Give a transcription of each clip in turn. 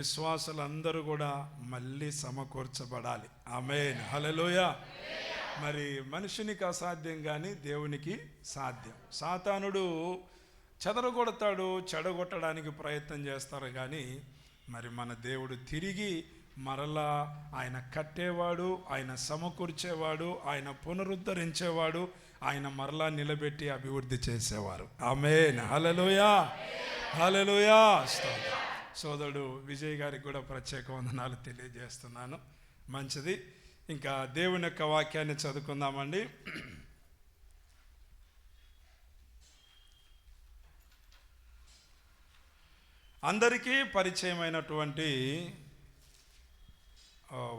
విశ్వాసులందరూ కూడా మళ్ళీ సమకూర్చబడాలి. ఆమేన్, హల్లెలూయా. మరి మనుషునికి అసాధ్యం కానీ దేవునికి సాధ్యం. సాతానుడు చెదరగొడతాడు, చెడగొట్టడానికి ప్రయత్నం చేస్తారు కానీ మరి మన దేవుడు తిరిగి మరలా ఆయన కట్టేవాడు, ఆయన సమకూర్చేవాడు, ఆయన పునరుద్ధరించేవాడు, ఆయన మరలా నిలబెట్టి అభివృద్ధి చేసేవారు. ఆమేన్, హల్లెలూయా, హల్లెలూయా. సోదరుడు విజయ్ గారికి కూడా ప్రత్యేక వందనాలు తెలియజేస్తున్నాను. మంచిది, ఇంకా దేవుని యొక్క వాక్యాన్ని చదువుకుందామండి. అందరికీ పరిచయమైనటువంటి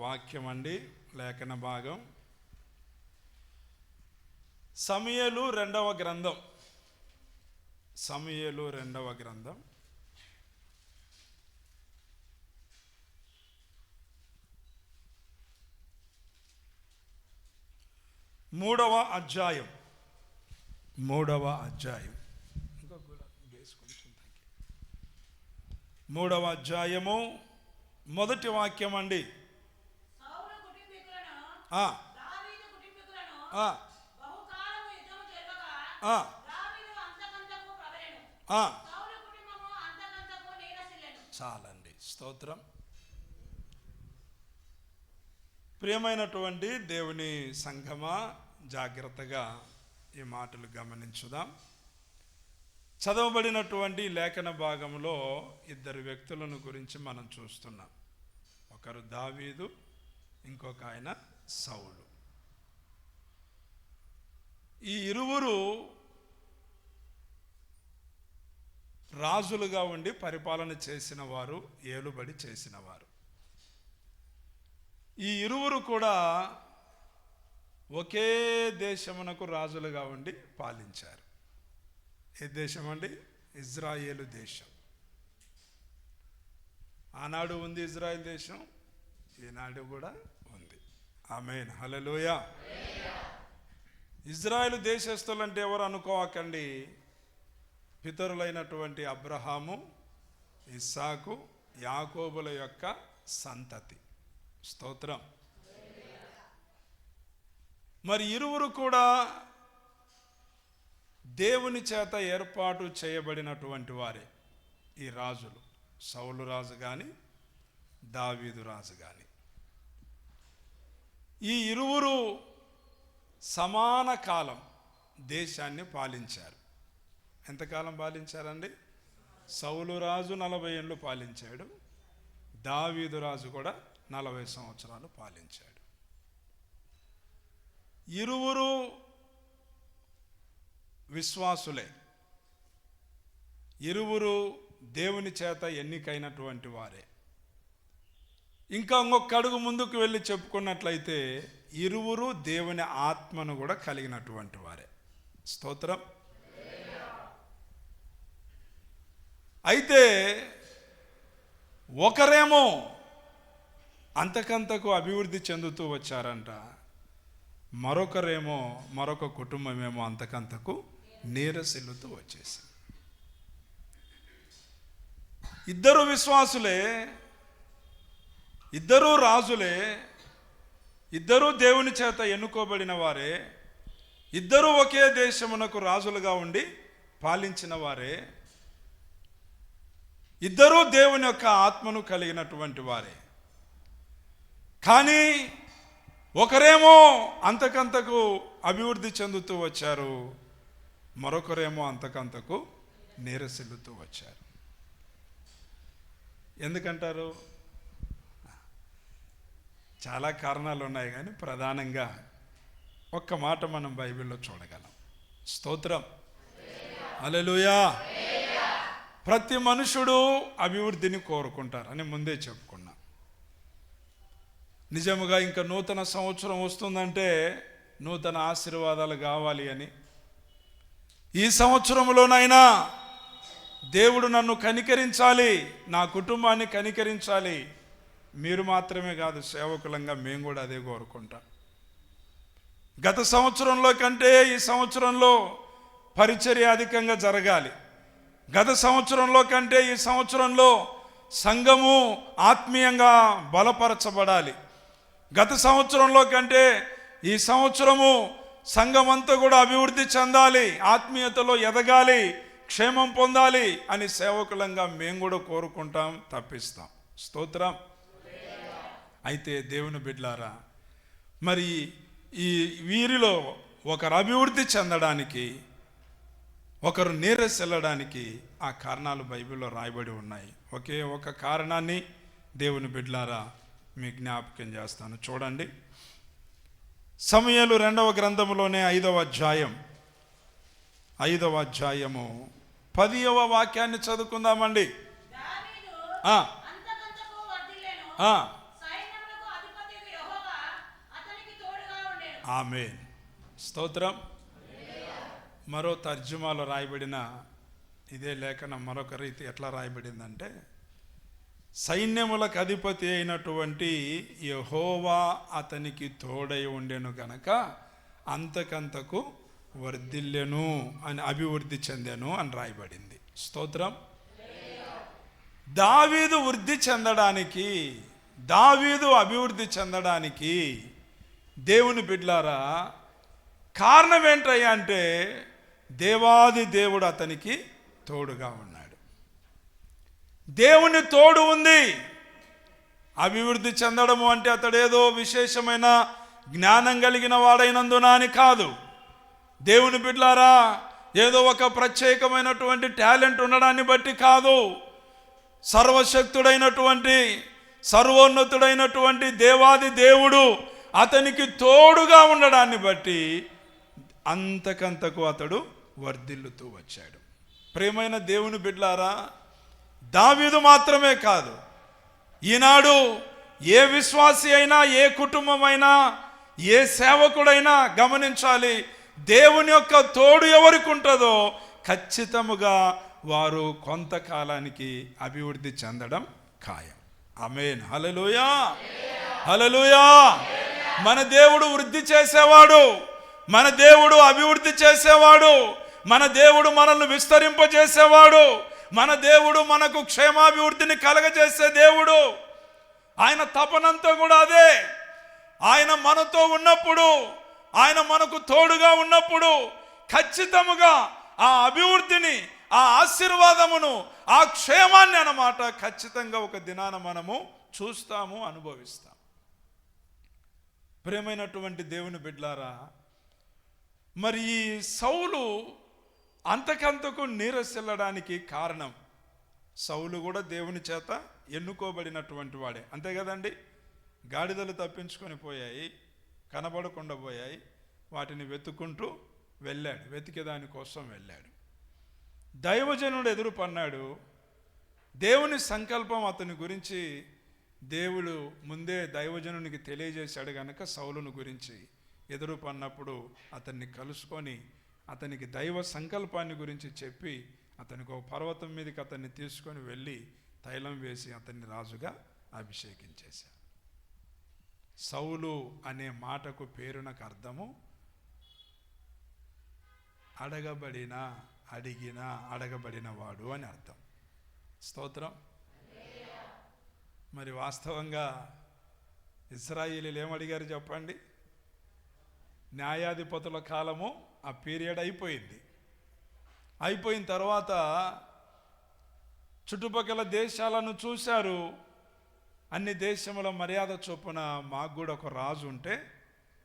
వాక్యం అండి, లేఖన భాగం సమూయేలు 2వ గ్రంథం. సమూయేలు 2వ గ్రంథం 3వ అధ్యాయం. 3వ అధ్యాయం 3వ అధ్యాయము మొదటి వాక్యం అండి. చాలండి, స్తోత్రం. ప్రియమైనటువంటి దేవుని సంఘమా, జాగ్రత్తగా ఈ మాటలు గమనించుదాం. చదవబడినటువంటి లేఖన భాగంలో 2 వ్యక్తులను గురించి మనం చూస్తున్నాం. ఒకరు దావీదు, ఇంకొక ఆయన సౌలు. ఈ ఇరువురు రాజులుగా ఉండి పరిపాలన చేసిన వారు, ఏలుబడి చేసిన వారు. ఈ ఇరువురు కూడా ఒకే దేశమునకు రాజులుగా ఉండి పాలించారు. ఏ దేశం అండి? ఇజ్రాయేలు దేశం. ఆనాడు ఉంది ఇజ్రాయేల్ దేశం, ఈనాడు కూడా ఉంది. ఆమేన్, హల్లెలూయా. ఇజ్రాయేలు దేశస్తులు అంటే ఎవరు అనుకోవకండి, పితరులైనటువంటి అబ్రహాము, ఇస్సాకు, యాకోబుల యొక్క సంతతి. స్తోత్రం. మరి ఇరువురు కూడా దేవుని చేత ఏర్పాటు చేయబడినటువంటి వారే ఈ రాజులు. సౌలు రాజు కానీ దావీదు రాజు కానీ. ఈ ఇరువురు సమాన కాలం దేశాన్ని పాలించారు. ఎంతకాలం పాలించారండి? సౌలు రాజు 40 ఏళ్ళు పాలించాడు, దావీదు రాజు కూడా 40 సంవత్సరాలు పాలించాడు. ఇరువురు విశ్వాసులే, ఇరువురు దేవుని చేత ఎన్నికైనటువంటి వారే. ఇంకా ఇంకొక అడుగు ముందుకు వెళ్ళి చెప్పుకున్నట్లయితే ఇరువురు దేవుని ఆత్మను కూడా కలిగినటువంటి వారే. స్తోత్రం. అయితే ఒకరేమో అంతకంతకు అభివృద్ధి చెందుతూ వచ్చారంట, మరొకరేమో, మరొక కుటుంబమేమో అంతకంతకు నీరసిల్లుతూ వచ్చేసింది. ఇద్దరు విశ్వాసులే, ఇద్దరూ రాజులే, ఇద్దరూ దేవుని చేత ఎన్నుకోబడిన వారే, ఇద్దరూ ఒకే దేశమునకు రాజులుగా ఉండి పాలించిన వారే, ఇద్దరూ దేవుని యొక్క ఆత్మను కలిగినటువంటి వారే. కానీ ఒకరేమో అంతకంతకు అభివృద్ధి చెందుతూ వచ్చారు, మరొకరేమో అంతకంతకు నీరసిల్లుతూ వచ్చారు. ఎందుకంటారు? చాలా కారణాలు ఉన్నాయి, కానీ ప్రధానంగా ఒక్క మాట మనం బైబిల్లో చూడగలం. స్తోత్రం, హల్లెలూయా. ప్రతి మనుషుడు అభివృద్ధిని కోరుకుంటారు అని ముందే చెప్పుకున్నాం. నిజముగా ఇంకా నూతన సంవత్సరం వస్తుందంటే నూతన ఆశీర్వాదాలు కావాలి అని, ఈ సంవత్సరంలోనైనా దేవుడు నన్ను కనికరించాలి, నా కుటుంబాన్ని కనికరించాలి. మీరు మాత్రమే కాదు, సేవకులంగా మేము కూడా అదే కోరుకుంటాం. గత సంవత్సరంలో కంటే ఈ సంవత్సరంలో పరిచర్య అధికంగా జరగాలి. గత సంవత్సరంలో కంటే ఈ సంవత్సరంలో సంఘము ఆత్మీయంగా బలపరచబడాలి. గత సంవత్సరంలో కంటే ఈ సంవత్సరము సంఘమంతా కూడా అభివృద్ధి చెందాలి, ఆత్మీయతలో ఎదగాలి, క్షేమం పొందాలి అని సేవకులంగా మేము కూడా కోరుకుంటాం, తప్పిస్తాం. స్తోత్రం. అయితే దేవుని బిడ్డలారా, మరి ఈ వీరిలో ఒకరు అభివృద్ధి చెందడానికి, ఒకరు నీరసెల్లడానికి ఆ కారణాలు బైబిల్లో రాయబడి ఉన్నాయి. ఒకే ఒక కారణాన్ని దేవుని బిడ్డలారా మీ జ్ఞాపకం చేస్తాను. చూడండి, సమూయేలు 2వ గ్రంథములోనే 5వ అధ్యాయము 10వ వాక్యాన్ని చదువుకుందామండి. ఆమేన్. స్తోత్రం. మరో తర్జుమాలో రాయబడిన ఇదే లేఖనం మరొక రీతి ఎట్లా రాయబడిందంటే, సైన్యములకు అధిపతి అయినటువంటి యెహోవా అతనికి తోడై ఉండెను గనక అంతకంతకు వర్ధిల్లెను అని, అభివృద్ధి చెందెను అని రాయబడింది. స్తోత్రం. దావీదు వృద్ధి చెందడానికి, దావీదు అభివృద్ధి చెందడానికి దేవుని బిడ్డలారా కారణం ఏంటయ్యా అంటే, దేవాది దేవుడు అతనికి తోడుగా ఉన్నాడు. దేవుని తోడు ఉంది. అభివృద్ధి చెందడము అంటే అతడేదో విశేషమైన జ్ఞానం కలిగిన వాడైనందున అని కాదు. దేవుని బిడ్డలారా, ఏదో ఒక ప్రత్యేకమైనటువంటి టాలెంట్ ఉండడాన్ని బట్టి కాదు. సర్వశక్తుడైనటువంటి, సర్వోన్నతుడైనటువంటి దేవాది దేవుడు అతనికి తోడుగా ఉండడాన్ని బట్టి అంతకంతకు అతడు వర్ధిల్లుతూ వచ్చాడు. ప్రియమైన దేవుని బిడ్డలారా, దావీదు మాత్రమే కాదు, ఈనాడు ఏ విశ్వాసి అయినా, ఏ కుటుంబమైనా, ఏ సేవకుడైనా గమనించాలి, దేవుని యొక్క తోడు ఎవరికి ఉంటుందో ఖచ్చితముగా వారు కొంతకాలానికి అభివృద్ధి చెందడం ఖాయం. ఆమేన్. హల్లెలూయా, హల్లెలూయా. మన దేవుడు వృద్ధి చేసేవాడు, మన దేవుడు అభివృద్ధి చేసేవాడు, మన దేవుడు మనల్ని విస్తరింపజేసేవాడు, మన దేవుడు మనకు క్షేమాభివృద్ధిని కలగజేసే దేవుడు. ఆయన తపనంతా కూడా అదే. ఆయన మనతో ఉన్నప్పుడు, ఆయన మనకు తోడుగా ఉన్నప్పుడు ఖచ్చితముగా ఆ అభివృద్ధిని, ఆ ఆశీర్వాదమును, ఆ క్షేమాన్ని అన్నమాట ఖచ్చితంగా ఒక దినాన మనము చూస్తాము, అనుభవిస్తాం. ప్రియమైనటువంటి దేవుని బిడ్డలారా, మరి ఈ సౌలు అంతకంతకు నీరసిల్లడానికి కారణం, సౌలు కూడా దేవుని చేత ఎన్నుకోబడినటువంటి వాడే, అంతే కదండి. గాడిదలు తప్పించుకొని పోయాయి, కనబడకుండా పోయాయి, వాటిని వెతుక్కుంటూ వెళ్ళాడు, వెతికే దానికోసం వెళ్ళాడు. దైవజనుడు ఎదురు పన్నాడు. దేవుని సంకల్పం అతని గురించి దేవుడు ముందే దైవజనునికి తెలియజేశాడు కనుక సౌలును గురించి ఎదురు పన్నప్పుడు అతన్ని కలుసుకొని అతనికి దైవ సంకల్పాన్ని గురించి చెప్పి అతనికి ఒక పర్వతం మీదకి అతన్ని తీసుకొని వెళ్ళి తైలం వేసి అతన్ని రాజుగా అభిషేకించేశారు. సౌలు అనే మాటకు పేరునకు అర్థము అడగబడిన వాడు అని అర్థం. స్తోత్రం. మరి వాస్తవంగా ఇశ్రాయేలీయులు ఏమడిగారు చెప్పండి? న్యాయాధిపతుల కాలము ఆ పీరియడ్ అయిపోయింది. అయిపోయిన తర్వాత చుట్టుపక్కల దేశాలను చూశారు. అన్ని దేశముల మర్యాద చొప్పున మాకు కూడా ఒక రాజు ఉంటే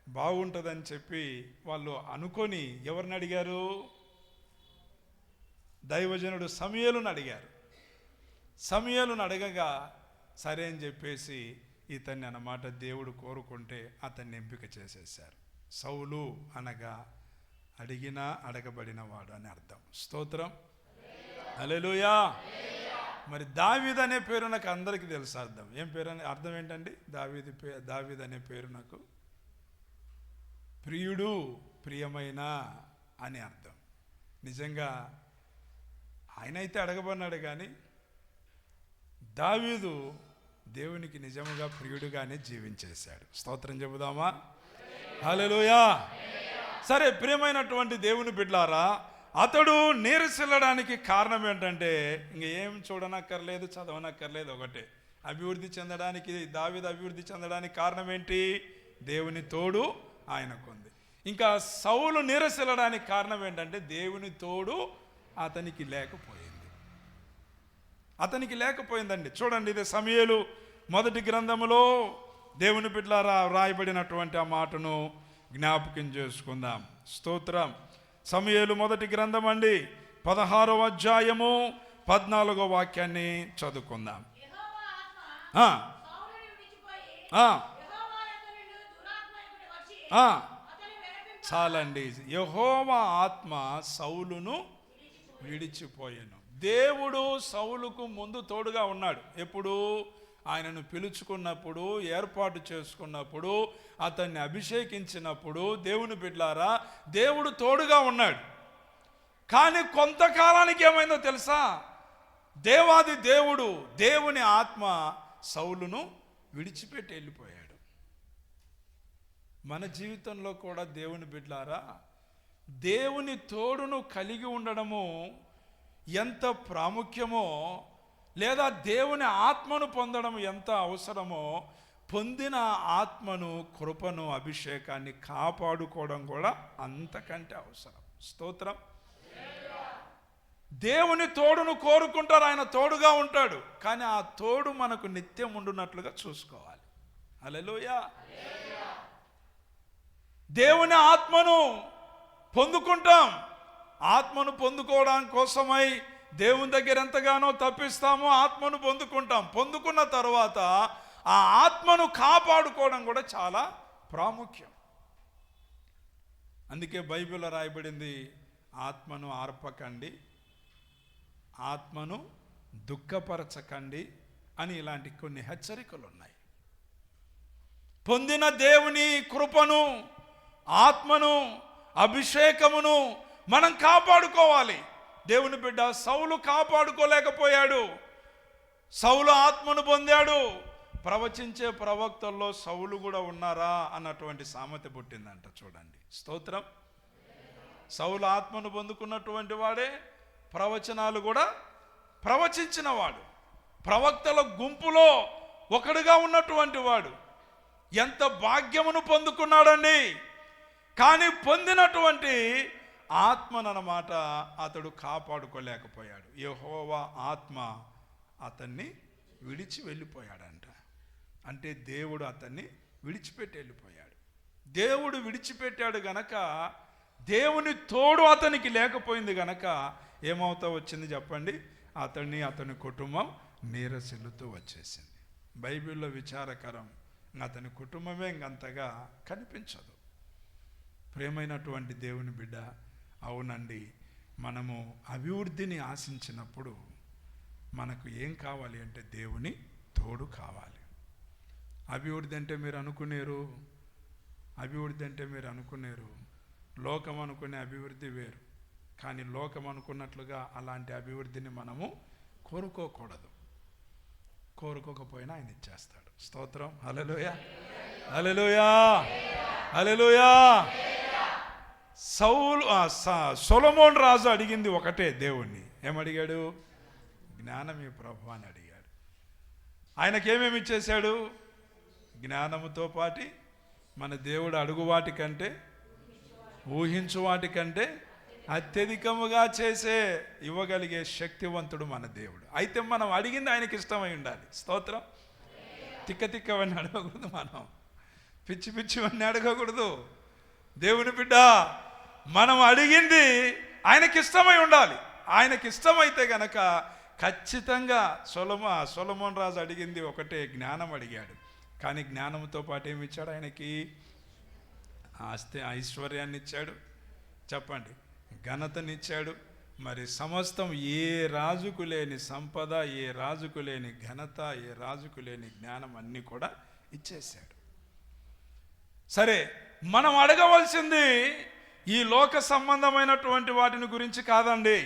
బాగుంటుందని చెప్పి వాళ్ళు అనుకొని ఎవరిని అడిగారు? దైవజనుడు సమూయేలును అడిగారు. సమూయేలును అడగగా సరే అని చెప్పేసి ఇతన్ని అన్నమాట దేవుడు కోరుకుంటే అతన్ని ఎంపిక చేసేశారు. సౌలు అనగా అడగబడిన వాడు అని అర్థం. స్తోత్రం. హల్లెలూయా. మరి దావీదు అనే పేరు నాకు అందరికీ తెలుసు అర్థం. ఏం పేరు అని అర్థం ఏంటండి? దావీదు అనే పేరు నాకు ప్రియుడు, ప్రియమైన అని అర్థం. నిజంగా ఆయన అయితే అడగబడినాడు, కానీ దావీదు దేవునికి నిజముగా ప్రియుడుగానే జీవించేశాడు. స్తోత్రం చెబుదామా? హల్లెలూయా. సరే, ప్రియమైనటువంటి దేవుని బిడ్డలారా, అతడు నీరసిల్లడానికి కారణం ఏంటంటే ఇంక ఏం చూడనక్కర్లేదు, చదవనక్కర్లేదు, ఒకటే అభివృద్ధి చెందడానికి, దావీదు అభివృద్ధి చెందడానికి కారణం ఏంటి? దేవుని తోడు ఆయనకుంది. ఇంకా సౌలు నీరసిల్లడానికి కారణం ఏంటంటే దేవుని తోడు అతనికి లేకపోయిందండి. చూడండి, ఇది సమూయేలు మొదటి గ్రంథములో దేవుని బిడ్డలారా వ్రాయబడినటువంటి ఆ మాటను జ్ఞాపకం చేసుకుందాం. స్తోత్రం. సమూయేలు మొదటి గ్రంథం అండి, 16వ అధ్యాయము 14వ వాక్యాన్ని చదువుకుందాం. చాలండి. యెహోవా ఆత్మ సౌలును విడిచిపోయాను. దేవుడు సౌలుకు ముందు తోడుగా ఉన్నాడు. ఎప్పుడు? ఆయనను పిలుచుకున్నప్పుడు, ఏర్పాటు చేసుకున్నప్పుడు, అతన్ని అభిషేకించినప్పుడు దేవుని బిడ్డలారా దేవుడు తోడుగా ఉన్నాడు. కానీ కొంతకాలానికి ఏమైందో తెలుసా? దేవాది దేవుడు, దేవుని ఆత్మ సౌలును విడిచిపెట్టి వెళ్ళిపోయాడు. మన జీవితంలో కూడా దేవుని బిడ్డలారా దేవుని తోడును కలిగి ఉండడము ఎంత ప్రాముఖ్యమో, లేదా దేవుని ఆత్మను పొందడం ఎంత అవసరమో, పొందిన ఆత్మను, కృపను, అభిషేకాన్ని కాపాడుకోవడం కూడా అంతకంటే అవసరం. స్తోత్రం. దేవుని తోడును కోరుకుంటారు, ఆయన తోడుగా ఉంటాడు. కానీ ఆ తోడు మనకు నిత్యం ఉండునట్లుగా చూసుకోవాలి. హల్లెలూయా. దేవుని ఆత్మను పొందుకుంటాం. ఆత్మను పొందుకోవడం కోసమై దేవుని దగ్గర ఎంతగానో తప్పిస్తామో ఆత్మను పొందుకుంటాం. పొందుకున్న తర్వాత ఆ ఆత్మను కాపాడుకోవడం కూడా చాలా ప్రాముఖ్యం. అందుకే బైబిల్లో రాయబడింది, ఆత్మను ఆర్పకండి, ఆత్మను దుఃఖపరచకండి అని ఇలాంటి కొన్ని హెచ్చరికలు ఉన్నాయి. పొందిన దేవుని కృపను, ఆత్మను, అభిషేకమును మనం కాపాడుకోవాలి. దేవుని బిడ్డ సౌలు కాపాడుకోలేకపోయాడు. సౌలు ఆత్మను పొందాడు. ప్రవచించే ప్రవక్తల్లో సౌలు కూడా ఉన్నారా అన్నటువంటి సామెత పుట్టిందంట. చూడండి, స్తోత్రం. సౌలు ఆత్మను పొందుకున్నటువంటి వాడే, ప్రవచనాలు కూడా ప్రవచించిన వాడు, ప్రవక్తల గుంపులో ఒకడుగా ఉన్నటువంటి వాడు. ఎంత భాగ్యమును పొందుకున్నాడండి. కానీ పొందినటువంటి ఆత్మనమాట అతడు కాపాడుకోలేకపోయాడు. యెహోవా ఆత్మ అతన్ని విడిచి వెళ్ళిపోయాడంట. అంటే దేవుడు అతన్ని విడిచిపెట్టి వెళ్ళిపోయాడు. దేవుడు విడిచిపెట్టాడు గనక, దేవుని తోడు అతనికి లేకపోయింది గనక ఏమవుతా వచ్చింది చెప్పండి? అతని కుటుంబం నీరసిల్లుతూ వచ్చేసింది. బైబిల్లో విచారకరం, అతని కుటుంబమే ఇంకంతగా కనిపించదు. ప్రేమైనటువంటి దేవుని బిడ్డ, అవునండి, మనము అభివృద్ధిని ఆశించినప్పుడు మనకు ఏం కావాలి అంటే దేవుని తోడు కావాలి. అభివృద్ధి అంటే మీరు అనుకునేరు లోకం అనుకునే అభివృద్ధి వేరు. కానీ లోకం అనుకున్నట్లుగా అలాంటి అభివృద్ధిని మనము కోరుకోకూడదు. కోరుకోకపోయినా ఆయన ఇచ్చేస్తాడు. స్తోత్రం. హల్లెలూయా, హల్లెలూయా, హల్లెలూయా. సొలొమోను రాజు అడిగింది ఒకటే దేవుణ్ణి. ఏమడిగాడు? జ్ఞానమే ప్రభు అని అడిగాడు. ఆయనకేమేమి ఇచ్చేశాడు? జ్ఞానముతో పాటి మన దేవుడు అడుగు వాటికంటే, ఊహించు వాటికంటే అత్యధికముగా ఇవ్వగలిగే శక్తివంతుడు మన దేవుడు. అయితే మనం అడిగింది ఆయనకి ఇష్టమై ఉండాలి. స్తోత్రం. తిక్కవన్నీ అడగకూడదు, మనం పిచ్చివన్నీ అడగకూడదు. దేవుని బిడ్డ, మనం అడిగింది ఆయనకి ఇష్టమై ఉండాలి. ఆయనకి ఇష్టమైతే గనక ఖచ్చితంగా సొలొమోను రాజు అడిగింది ఒకటే, జ్ఞానం అడిగాడు. కానీ జ్ఞానంతో పాటు ఏమి ఇచ్చాడు? ఆయనకి ఐశ్వర్యాన్ని ఇచ్చాడు. చెప్పండి, ఘనతనిచ్చాడు. మరి సమస్తం ఏ రాజుకు లేని సంపద, ఏ రాజుకు లేని ఘనత, ఏ రాజుకు లేని జ్ఞానం అన్నీ కూడా ఇచ్చేశాడు. సరే, మనం అడగవలసింది ఈ లోక సంబంధమైనటువంటి వాటిని గురించి కాదండి.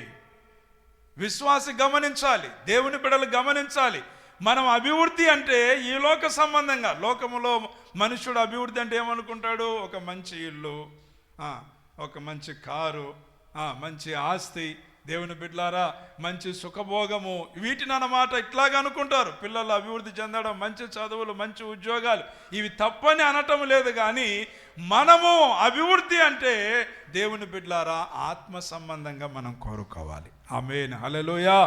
విశ్వాసి గమనించాలి, దేవుని బిడ్డలు గమనించాలి. మనం అభివృద్ధి అంటే ఈ లోక సంబంధంగా, లోకములో మనుషుడు అభివృద్ధి అంటే ఏమనుకుంటాడు? ఒక మంచి ఇల్లు, ఒక మంచి కారు, మంచి ఆస్తి, దేవుని బిడ్డలారా మంచి సుఖభోగము, వీటిని అన్నమాట ఇట్లాగా అనుకుంటారు. పిల్లలు అభివృద్ధి చెందడం, మంచి చదువులు, మంచి ఉద్యోగాలు, ఇవి తప్పని అనటం లేదు. కానీ మనము అభివృద్ధి అంటే దేవుని బిడ్డలారా ఆత్మ సంబంధంగా మనం కోరుకోవాలి. ఆమేన్, హల్లెలూయా.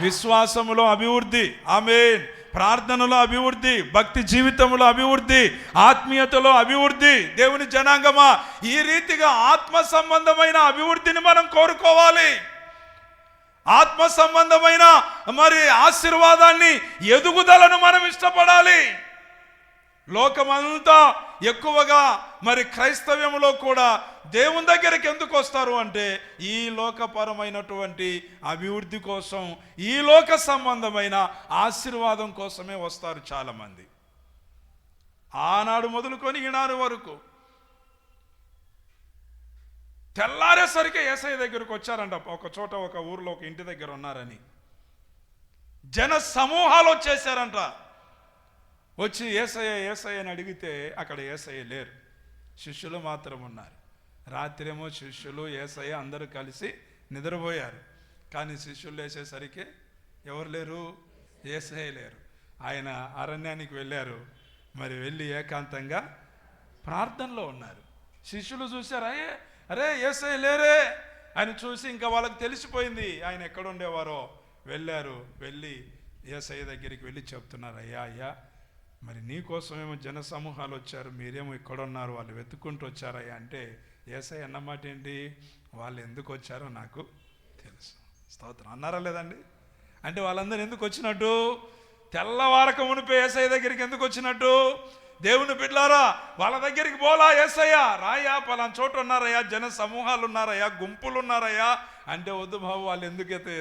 విశ్వాసములో అభివృద్ధి, ఆమేన్. ప్రార్థనలో అభివృద్ధి, భక్తి జీవితంలో అభివృద్ధి, ఆత్మీయతలో అభివృద్ధి. దేవుని జనాంగమా, ఈ రీతిగా ఆత్మ సంబంధమైన అభివృద్ధిని మనం కోరుకోవాలి. ఆత్మ సంబంధమైన మరి ఆశీర్వాదాన్ని, ఎదుగుదలను మనం ఇష్టపడాలి. లోకమంతా ఎక్కువగా మరి క్రైస్తవ్యంలో కూడా దేవుని దగ్గరికి ఎందుకు వస్తారు అంటే ఈ లోకపరమైనటువంటి అభివృద్ధి కోసం, ఈ లోక సంబంధమైన ఆశీర్వాదం కోసమే వస్తారు చాలామంది. ఆనాడు మొదలుకొని ఈనాడు వరకు తెల్లారేసరికి యేసయ్య దగ్గరకు వచ్చారంట. ఒక చోట, ఒక ఊర్లో, ఒక ఇంటి దగ్గర ఉన్నారని జన సమూహాలు వచ్చేసారంట. వచ్చి యేసయ్య అని అడిగితే అక్కడ యేసయ్య లేరు, శిష్యులు మాత్రం ఉన్నారు. రాత్రేమో శిష్యులు యేసయ్య అందరూ కలిసి నిద్రపోయారు. కానీ శిష్యులు లేచేసరికి ఎవరు లేరు? యేసయ్య లేరు. ఆయన అరణ్యానికి వెళ్ళారు. మరి వెళ్ళి ఏకాంతంగా ప్రార్థనలో ఉన్నారు. శిష్యులు చూశారు, అరే యేసయ్య లేరే అని చూసి ఇంకా వాళ్ళకి తెలిసిపోయింది ఆయన ఎక్కడ ఉండేవారో. వెళ్ళారు. వెళ్ళి యేసయ్య దగ్గరికి వెళ్ళి చెప్తున్నారు, అయ్యా మరి నీ కోసమేమో జన సమూహాలు వచ్చారు, మీరేమో ఇక్కడ ఉన్నారు, వాళ్ళు వెతుక్కుంటూ వచ్చారయ్యా అంటే యేసయ్య అన్నమాట ఏంటి? వాళ్ళు ఎందుకు వచ్చారో నాకు తెలుసు. స్తోత్రం అన్నారా లేదండి? అంటే వాళ్ళందరూ ఎందుకు వచ్చినట్టు? తెల్లవారక మునిపే యేసయ్య దగ్గరికి ఎందుకు వచ్చినట్టు? దేవుని బిడ్డలారా, వాళ్ళ దగ్గరికి పోలా యేసయ్య, రాయా పలానా చోట ఉన్నారయ్యా, జన సమూహాలు ఉన్నారయ్యా, గుంపులు ఉన్నారయ్యా అంటే వద్దు బాబు, వాళ్ళు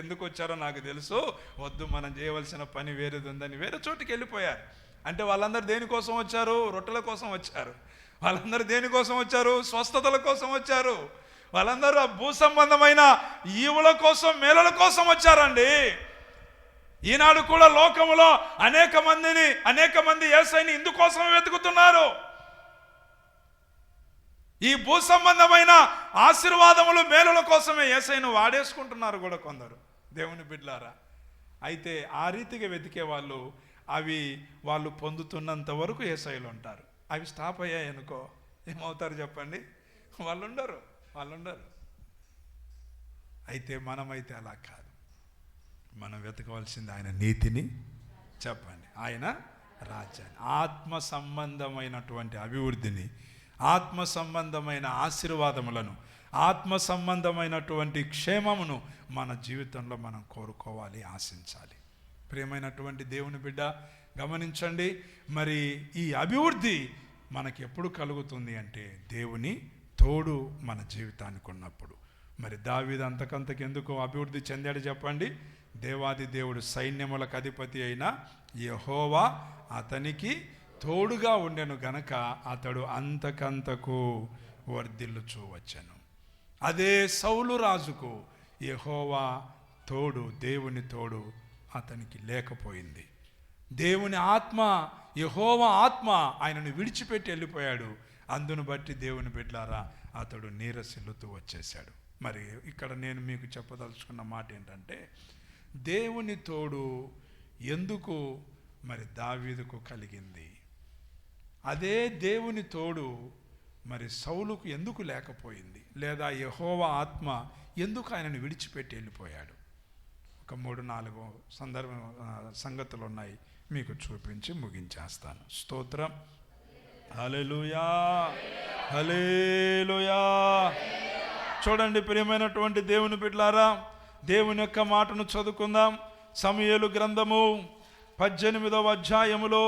ఎందుకు వచ్చారో నాకు తెలుసు, వద్దు, మనం చేయవలసిన పని వేరేది ఉందని వేరే చోటుకి వెళ్ళిపోయారు. అంటే వాళ్ళందరూ దేనికోసం వచ్చారు? రొట్టెల కోసం వచ్చారు. వాళ్ళందరూ దేనికోసం వచ్చారు? స్వస్థతల కోసం వచ్చారు. వాళ్ళందరూ భూ సంబంధమైన ఈవుల కోసం, మేలుల కోసం వచ్చారండి. ఈనాడు కూడా లోకములో అనేక మంది యేసయ్యని ఇందుకోసం వెతుకుతున్నారు. ఈ భూ సంబంధమైన ఆశీర్వాదములు, మేలుల కోసమే యేసయ్యను వాడేసుకుంటున్నారు కూడా కొందరు, దేవుని బిడ్డలారా. అయితే ఆ రీతిగా వెతికే వాళ్ళు వాళ్ళు పొందుతున్నంత వరకు యేసయ్యలో ఉంటారు. అవి స్టాప్ అయ్యాయి అనుకో ఏమవుతారు చెప్పండి? వాళ్ళు ఉండరు. అయితే మనమైతే అలా కాదు. మనం వెతకవలసింది ఆయన నీతిని, చెప్పండి, ఆయన రాజ్యాన్ని, ఆత్మ సంబంధమైనటువంటి అభివృద్ధిని, ఆత్మ సంబంధమైన ఆశీర్వాదములను, ఆత్మ సంబంధమైనటువంటి క్షేమమును మన జీవితంలో మనం కోరుకోవాలి, ఆశించాలి. ప్రియమైనటువంటి దేవుని బిడ్డ గమనించండి, మరి ఈ అభివృద్ధి మనకి ఎప్పుడు కలుగుతుంది అంటే దేవుని తోడు మన జీవితానికి ఉన్నప్పుడు. మరి దావీదు అంతకంతకు ఎందుకు అభివృద్ధి చెందాడు చెప్పండి? దేవాది దేవుడు, సైన్యములకు అధిపతి అయిన యెహోవా అతనికి తోడుగా ఉండెను గనక అతడు అంతకంతకు వర్ధిల్లుచూ వచ్చెను. అదే సౌలు రాజుకు యెహోవా తోడు, దేవుని తోడు అతనికి లేకపోయింది. దేవుని ఆత్మ, యెహోవా ఆత్మ ఆయనను విడిచిపెట్టి వెళ్ళిపోయాడు. అందును బట్టి దేవుని బిడ్డలారా అతడు నీరసిల్లుతూ వచ్చేసాడు. మరి ఇక్కడ నేను మీకు చెప్పదలుచుకున్న మాట ఏంటంటే, దేవుని తోడు ఎందుకు మరి దావీదుకు కలిగింది? అదే దేవుని తోడు మరి సౌలుకు ఎందుకు లేకపోయింది? లేదా యెహోవా ఆత్మ ఎందుకు ఆయనను విడిచిపెట్టి వెళ్ళిపోయాడు? ఒక 3-4 సంగతులు ఉన్నాయి, మీకు చూపించి ముగించేస్తాను. స్తోత్రం. హల్లెలూయా, హల్లెలూయా. చూడండి ప్రియమైనటువంటి దేవుని బిడ్డలారా, దేవుని యొక్క మాటను చదువుకుందాం. సమూయేలు గ్రంథము 18వ అధ్యాయములో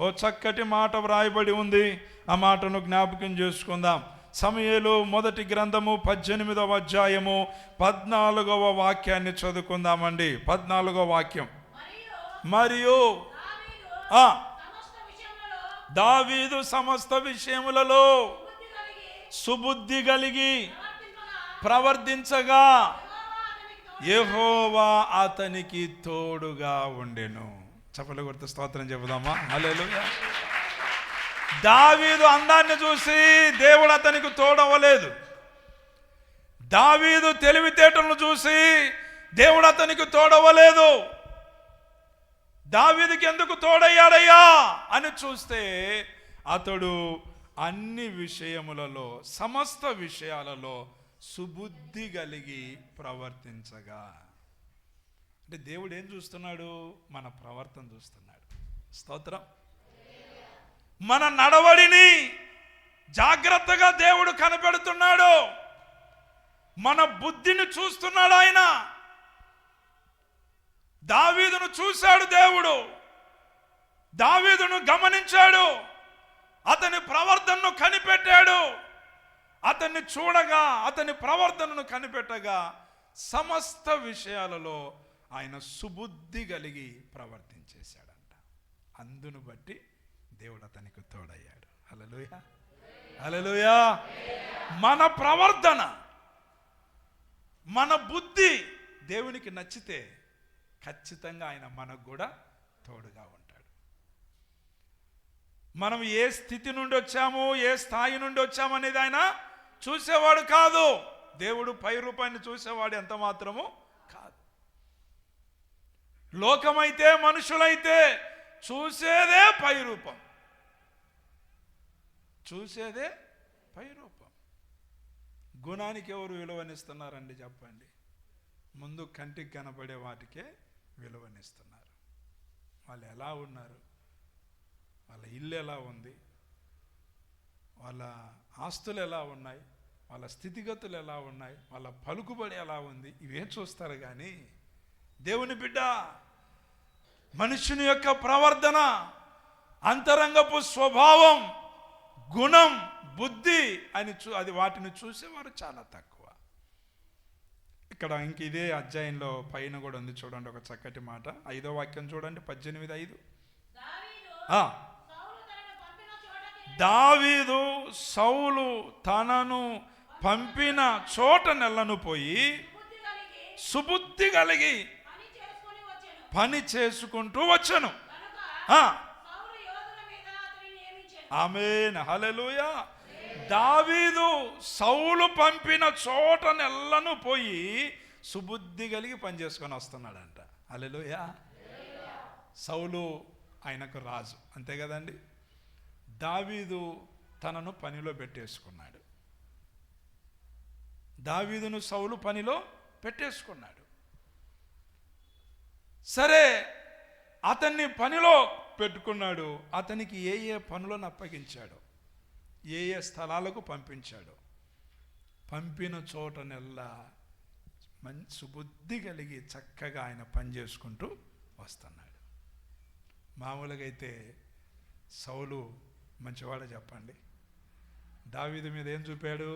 ఓ చక్కటి మాట వ్రాయబడి ఉంది. ఆ మాటను జ్ఞాపకం చేసుకుందాం. సమూయేలు మొదటి గ్రంథము 18వ అధ్యాయము 14వ వాక్యాన్ని చదువుకుందామండి. 14వ వాక్యం. మరియు దావీదు సమస్త విషయములలో సుబుద్ధి కలిగి ప్రవర్తించగా యెహోవా అతనికి తోడుగా ఉండెను. చప్పట్లు కొడుతూ స్తోత్రం చెబుదామా? హల్లెలూయా. దావీదు అందాన్ని చూసి దేవుడు అతనికి తోడవ్వలేదు. దావీదు తెలివితేటలను చూసి దేవుడు అతనికి తోడవలేదు. దావీదుకి ఎందుకు తోడయ్యాడయ్యా అని చూస్తే అతడు అన్ని విషయములలో, సమస్త విషయాలలో సుబుద్ధి కలిగి ప్రవర్తించగా. అంటే దేవుడు ఏం చూస్తున్నాడు? మన ప్రవర్తన చూస్తున్నాడు. స్తోత్రం. మన నడవడిని జాగ్రత్తగా దేవుడు కనిపెడుతున్నాడు. మన బుద్ధిని చూస్తున్నాడు ఆయన. దావీదును చూశాడు దేవుడు, దావీదును గమనించాడు, అతని ప్రవర్తనను కనిపెట్టాడు. అతన్ని చూడగా, అతని ప్రవర్తనను కనిపెట్టగా సమస్త విషయాలలో ఆయన సుబుద్ధి కలిగి ప్రవర్తించేశాడంట. అందును బట్టి దేవుడు అతనికి తోడయ్యాడు. హల్లెలూయా, హల్లెలూయా. మన ప్రవర్తన, మన బుద్ధి దేవునికి నచ్చితే ఖచ్చితంగా ఆయన మనకు కూడా తోడుగా ఉంటాడు. మనం ఏ స్థితి నుండి వచ్చాము, ఏ స్థాయి నుండి వచ్చాము అనేది ఆయన చూసేవాడు కాదు. దేవుడు పై రూపాన్ని చూసేవాడు ఎంత మాత్రము కాదు. లోకమైతే, మనుషులైతే చూసేదే పై రూపం, చూసేదే పై రూపం. గుణానికి ఎవరు విలువనిస్తున్నారండి చెప్పండి? ముందు కంటికి కనబడే వాటికే విలువనిస్తున్నారు. వాళ్ళు ఎలా ఉన్నారు, వాళ్ళ ఇల్లు ఎలా ఉంది, వాళ్ళ ఆస్తులు ఎలా ఉన్నాయి, వాళ్ళ స్థితిగతులు ఎలా ఉన్నాయి, వాళ్ళ పలుకుబడి ఎలా ఉంది, ఇవేం చూస్తారు. కానీ దేవుని బిడ్డ మనుషుని యొక్క ప్రవర్తన, అంతరంగపు స్వభావం, గుణం, బుద్ధి అని అది వాటిని చూసేవారు చాలా తక్కువ. ఇక్కడ ఇంక ఇదే అధ్యాయంలో పైన కూడా ఉంది చూడండి, ఒక చక్కటి మాట. 5వ వాక్యం చూడండి, 18:5. దావీదు సౌలు తనను పంపిన చోట నెలను పోయి సుబుద్ధి కలిగి పని చేసుకుంటూ వచ్చాను. ఆమేన్, హల్లెలూయా. దావీదు సౌలు పంపిన చోట నెలను పోయి సుబుద్ధి కలిగి పని చేసుకొని వస్తున్నాడంట. హల్లెలూయా. సౌలు ఆయనకు రాజు, అంతే కదండి. దావీదు తనను పనిలో పెట్టేసుకున్నాడు. దావీదును సౌలు పనిలో పెట్టేసుకున్నాడు. సరే, అతన్ని పనిలో పెట్టుకున్నాడు. అతనికి ఏ ఏ పనులను అప్పగించాడు, ఏ ఏ స్థలాలకు పంపించాడు, పంపిన చోటనెల్లా సుబుద్ధి కలిగి చక్కగా ఆయన పని చేసుకుంటూ వస్తున్నాడు. మామూలుగా అయితే సౌలు మంచివాడు చెప్పండి. దావీదు మీద ఏం చూపాడు?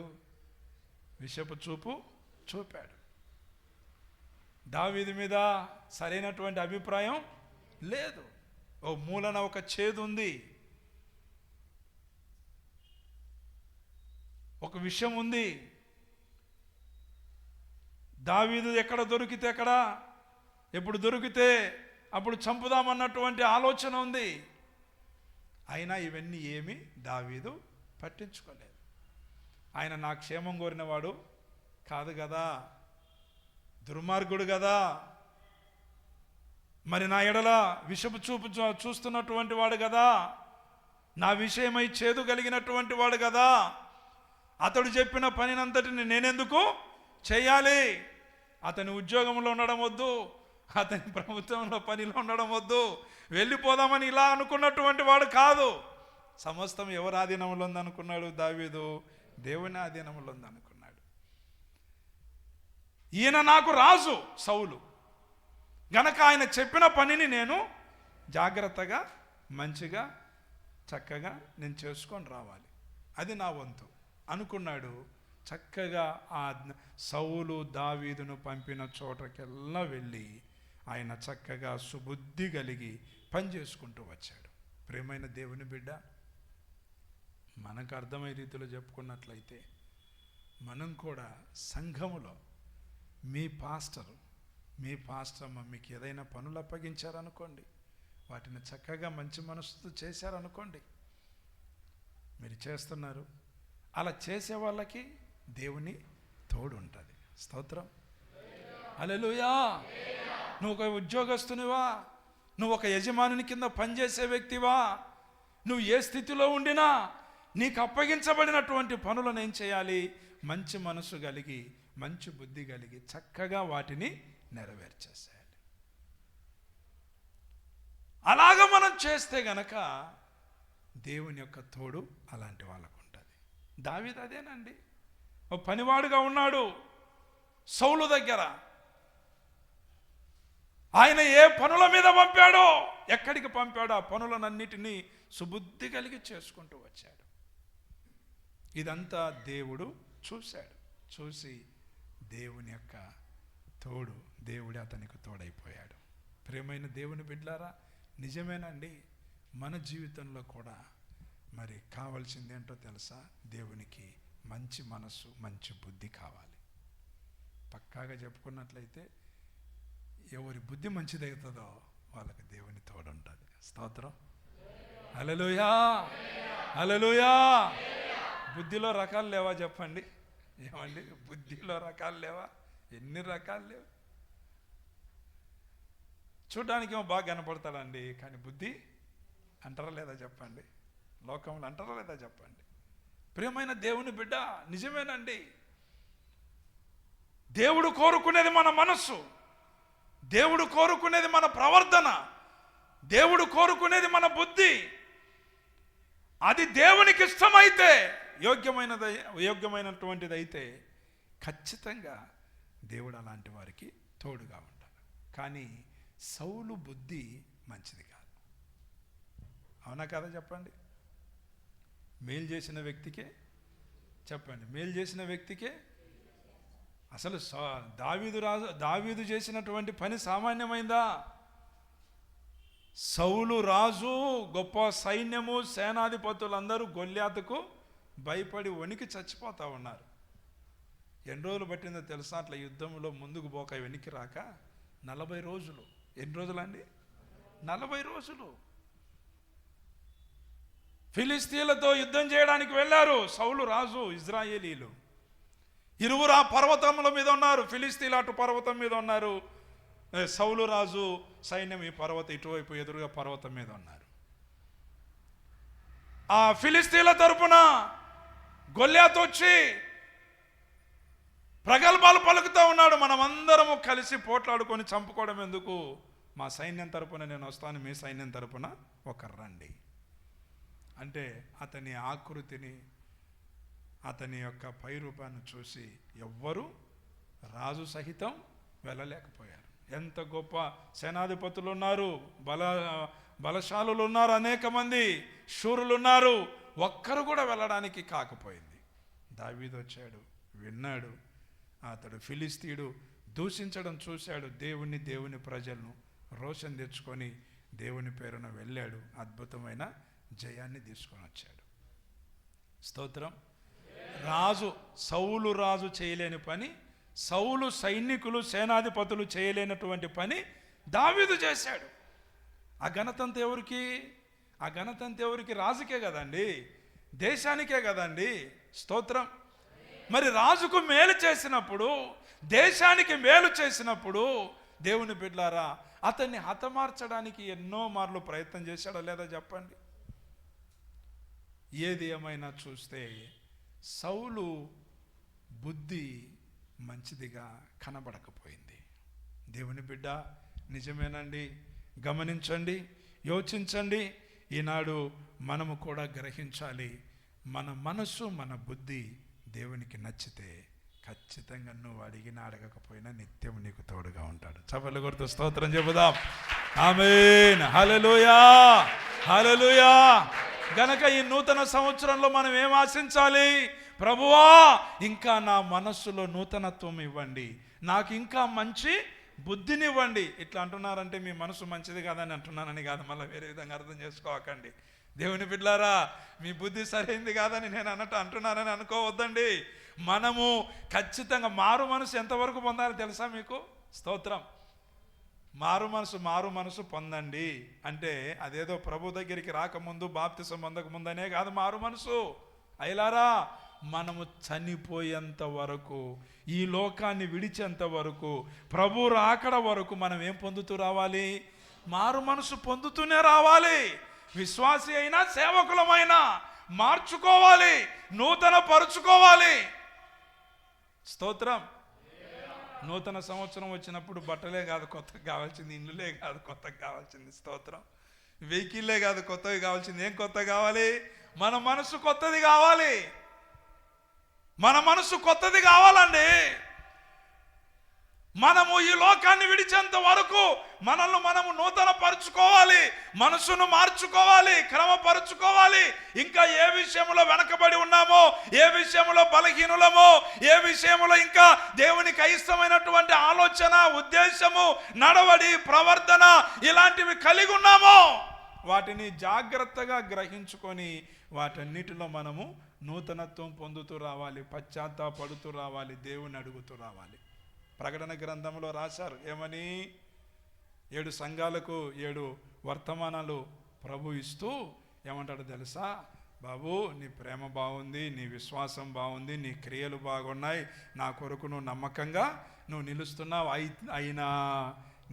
విషపు చూపు చూపాడు. దావీదు మీద సరైనటువంటి అభిప్రాయం లేదు. ఓ మూలన ఒక చేదు ఉంది, ఒక విషయం ఉంది. దావీదు ఎక్కడ దొరికితే ఎక్కడ, ఎప్పుడు దొరికితే అప్పుడు చంపుదామన్నటువంటి ఆలోచన ఉంది. అయినా ఇవన్నీ ఏమీ దావీదు పట్టించుకోలేదు. ఆయన నా క్షేమం కోరినవాడు కాదు కదా, దుర్మార్గుడు కదా, మరి నా ఎడల విషపు చూపు చూస్తున్నటువంటి వాడు కదా, నా విషయమై చేదు కలిగినటువంటి వాడు కదా, అతడు చెప్పిన పనినంతటిని నేనెందుకు చేయాలి? అతని ఉద్యోగంలో ఉండడం వద్దు, అతని ప్రభుత్వంలో పనిలో ఉండడం వద్దు, వెళ్ళిపోదామని ఇలా అనుకున్నటువంటి వాడు కాదు. సమస్తం ఎవరి ఆధీనంలో ఉందనుకున్నాడు? దావీదు దేవుని ఆధీనంలో ఉందనుకున్నాడు. ఈయన నాకు రాజు సౌలు గనక ఆయన చెప్పిన పనిని నేను జాగ్రత్తగా, మంచిగా, చక్కగా నేను చేసుకొని రావాలి, అది నా వంతు అనుకున్నాడు. చక్కగా ఆ సౌలు దావీదును పంపిన చోటకెల్లా వెళ్ళి ఆయన చక్కగా సుబుద్ధి కలిగి పని చేసుకుంటూ వచ్చాడు. ప్రియమైన దేవుని బిడ్డ, మనకు అర్థమయ్యే రీతిలో చెప్పుకున్నట్లయితే మనం కూడా సంఘములో మీ పాస్టర్ మీకు ఏదైనా పనులు అప్పగించారనుకోండి, వాటిని చక్కగా మంచి మనసుతో చేశారనుకోండి, మీరు చేస్తున్నారు. అలా చేసే వాళ్ళకి దేవుని తోడు ఉంటుంది. స్తోత్రం. హల్లెలూయా. నువ్వు ఒక ఉద్యోగస్తునివా, నువ్వు ఒక యజమానుని కింద పనిచేసే వ్యక్తివా, నువ్వు ఏ స్థితిలో ఉండినా నీకు అప్పగించబడినటువంటి పనులను ఏం చేయాలి? మంచి మనసు కలిగి, మంచి బుద్ధి కలిగి చక్కగా వాటిని నెరవేర్చేసేయాలి. అలాగ మనం చేస్తే గనక దేవుని యొక్క తోడు అలాంటి వాళ్ళకు ఉంటుంది. దావీదు అదేనండి, ఒక పనివాడుగా ఉన్నాడు సౌలు దగ్గర. ఆయన ఏ పనుల మీద పంపాడో, ఎక్కడికి పంపాడో ఆ పనులనన్నిటినీ సుబుద్ధి కలిగి చేసుకుంటూ వచ్చాడు. ఇదంతా దేవుడు చూశాడు. చూసి దేవుని యొక్క తోడు, దేవుడే అతనికి తోడైపోయాడు. ప్రియమైన దేవుని బిడ్డలారా, నిజమేనండి, మన జీవితంలో కూడా మరి కావాల్సింది ఏంటో తెలుసా? దేవునికి మంచి మనసు, మంచి బుద్ధి కావాలి. పక్కాగా చెప్పుకున్నట్లయితే ఎవరి బుద్ధి మంచిదవుతుందో వాళ్ళకి దేవుని తోడు ఉంటుంది. స్తోత్రం. హల్లెలూయా, హల్లెలూయా. బుద్ధిలో రకాలు లేవా చెప్పండి? ఏమండి, బుద్ధిలో రకాలు లేవా? ఎన్ని రకాలు లేవు. చూడడానికి ఏమో బాగా కనపడతాడండి, కానీ బుద్ధి అంటారా లేదా చెప్పండి? లోకంలో అంటారా లేదా చెప్పండి? ప్రియమైన దేవుని బిడ్డ, నిజమేనండి, దేవుడు కోరుకునేది మన మనస్సు, దేవుడు కోరుకునేది మన ప్రవర్తన, దేవుడు కోరుకునేది మన బుద్ధి. అది దేవునికి ఇష్టమైతే, యోగ్యమైనటువంటిది అయితే ఖచ్చితంగా దేవుడు అలాంటి వారికి తోడుగా ఉంటాడు. కానీ సౌలు బుద్ధి మంచిది కాదు. అవునా కదా చెప్పండి? మేలు చేసిన వ్యక్తికే చెప్పండి, మేలు చేసిన వ్యక్తికే. అసలు దావీదు చేసినటువంటి పని సామాన్యమైందా? సౌలు రాజు, గొప్ప సైన్యము, సేనాధిపతులందరూ గొల్యాతుకు భయపడి వణికి చచ్చిపోతా ఉన్నారు. ఎన్ని రోజులు పట్టిందో తెలుసా అట్లా యుద్ధంలో ముందుకు పోక వెనక్కి రాక? 40 రోజులు. ఎన్ని రోజులండి? 40 రోజులు. ఫిలిస్తీన్లతో యుద్ధం చేయడానికి వెళ్ళారు సౌలు రాజు, ఇజ్రాయేలీలు. ఇరువురు ఆ పర్వతముల మీద ఉన్నారు. ఫిలిస్తీన్లు అటు పర్వతం మీద ఉన్నారు, సౌలు రాజు సైన్యం ఈ పర్వతం ఇటువైపు ఎదురుగా పర్వతం మీద ఉన్నారు. ఆ ఫిలిస్తీన్ల తరపున గొల్యాతు వచ్చి ప్రగల్భాలు పలుకుతూ ఉన్నాడు. మనమందరము కలిసి పోట్లాడుకొని చంపుకోవడం ఎందుకు? మా సైన్యం తరపున నేను వస్తాను, మీ సైన్యం తరపున ఒకరు రండి అంటే అతని ఆకృతిని, అతని యొక్క పైరూపాన్ని చూసి ఎవ్వరూ రాజు సహితం వెళ్ళలేకపోయారు. ఎంత గొప్ప సేనాధిపతులు ఉన్నారు, బలశాలులు ఉన్నారు, అనేక మంది శూరులు ఉన్నారు, ఒక్కరు కూడా వెళ్ళడానికి కాకపోయింది. దావీదు వచ్చాడు, విన్నాడు. అతడు ఫిలిస్తీయుడు దూషించడం చూశాడు. దేవుని ప్రజలను రోషం తెచ్చుకొని దేవుని పేరున వెళ్ళాడు. అద్భుతమైన జయాన్ని తీసుకొని వచ్చాడు. స్తోత్రం. సౌలు రాజు చేయలేని పని, సౌలు సైనికులు, సేనాధిపతులు చేయలేనటువంటి పని దావీదు చేశాడు. ఆ ఘనతంత ఎవరికి? ఆ ఘనతంత ఎవరికి? రాజుకే కదండి, దేశానికే కదండి. స్తోత్రం. మరి రాజుకు మేలు చేసినప్పుడు, దేశానికి మేలు చేసినప్పుడు దేవుని బిడ్డలారా, అతన్ని హతమార్చడానికి ఎన్నో మార్లు ప్రయత్నం చేశాడో లేదా చెప్పండి? ఏది ఏమైనా చూస్తే సౌలు బుద్ధి మంచిదిగా కనబడకపోయింది. దేవుని బిడ్డ, నిజమేనండి, గమనించండి, యోచించండి. ఈనాడు మనము కూడా గ్రహించాలి, మన మనసు, మన బుద్ధి దేవునికి నచ్చితే ఖచ్చితంగా నువ్వు అడిగినా అడగకపోయినా నిత్యం నీకు తోడుగా ఉంటాడు. చప్పట్లు కొడుతూ స్తోత్రం చెబుదాం. ఆమేన్. హల్లెలూయా, హల్లెలూయా. గనక ఈ నూతన సంవత్సరంలో మనం ఏం ఆశించాలి? ప్రభువా, ఇంకా నా మనస్సులో నూతనత్వం ఇవ్వండి, నాకు ఇంకా మంచి బుద్ధినివ్వండి. ఇట్లా అంటున్నారంటే మీ మనసు మంచిది కాదని అంటున్నానని కాదు, మళ్ళీ వేరే విధంగా అర్థం చేసుకోకండి. దేవుని బిడ్డలారా, మీ బుద్ధి సరైంది కాదని నేను అంటున్నానని అనుకోవద్దండి. మనము ఖచ్చితంగా మారు మనసు ఎంతవరకు పొందాలో తెలుసా మీకు? స్తోత్రం. మారు మనసు పొందండి అంటే అదేదో ప్రభు దగ్గరికి రాకముందు, బాప్తిసం పొందక ముందనే కాదు మారు మనసు. అయ్యలారా, మనము చనిపోయేంత వరకు, ఈ లోకాన్ని విడిచేంత వరకు, ప్రభు రాకడ వరకు మనం ఏం పొందుతూ రావాలి? మారు మనసు పొందుతూనే రావాలి. విశ్వాసి అయినా సేవకులమైనా మార్చుకోవాలి, నూతన పరుచుకోవాలి. స్తోత్రం. నూతన సంవత్సరం వచ్చినప్పుడు బట్టలే కాదు కొత్తగా కావాల్సింది, ఇల్లులే కాదు కొత్తగా కావాల్సింది. స్తోత్రం. వెహికల్లే కాదు కొత్తవి కావాల్సింది. ఏం కొత్త కావాలి? మన మనసు కొత్తది కావాలి. మన మనసు కొత్తది కావాలండి. మనము ఈ లోకాన్ని విడిచేంత వరకు మనల్ని మనము నూతన పరుచుకోవాలి, మనసును మార్చుకోవాలి, క్రమపరుచుకోవాలి. ఇంకా ఏ విషయంలో వెనకబడి ఉన్నామో, ఏ విషయంలో బలహీనులమో, ఏ విషయంలో ఇంకా దేవునికి అయిష్టమైనటువంటి ఆలోచన, ఉద్దేశము, నడవడి, ప్రవర్తన ఇలాంటివి కలిగి ఉన్నామో వాటిని జాగ్రత్తగా గ్రహించుకొని వాటన్నిటిలో మనము నూతనత్వం పొందుతూ రావాలి, పశ్చాత్తాపడుతూ రావాలి, దేవుని అడుగుతూ రావాలి. ప్రకటన గ్రంథంలో రాశారు ఏమని? 7 సంఘాలకు 7 వర్తమానాలు ప్రభు ఇస్తూ ఏమంటాడు తెలుసా? బాబు, నీ ప్రేమ బాగుంది, నీ విశ్వాసం బాగుంది, నీ క్రియలు బాగున్నాయి, నా కొరకు నువ్వు నమ్మకంగా నువ్వు నిలుస్తున్నావు, అయినా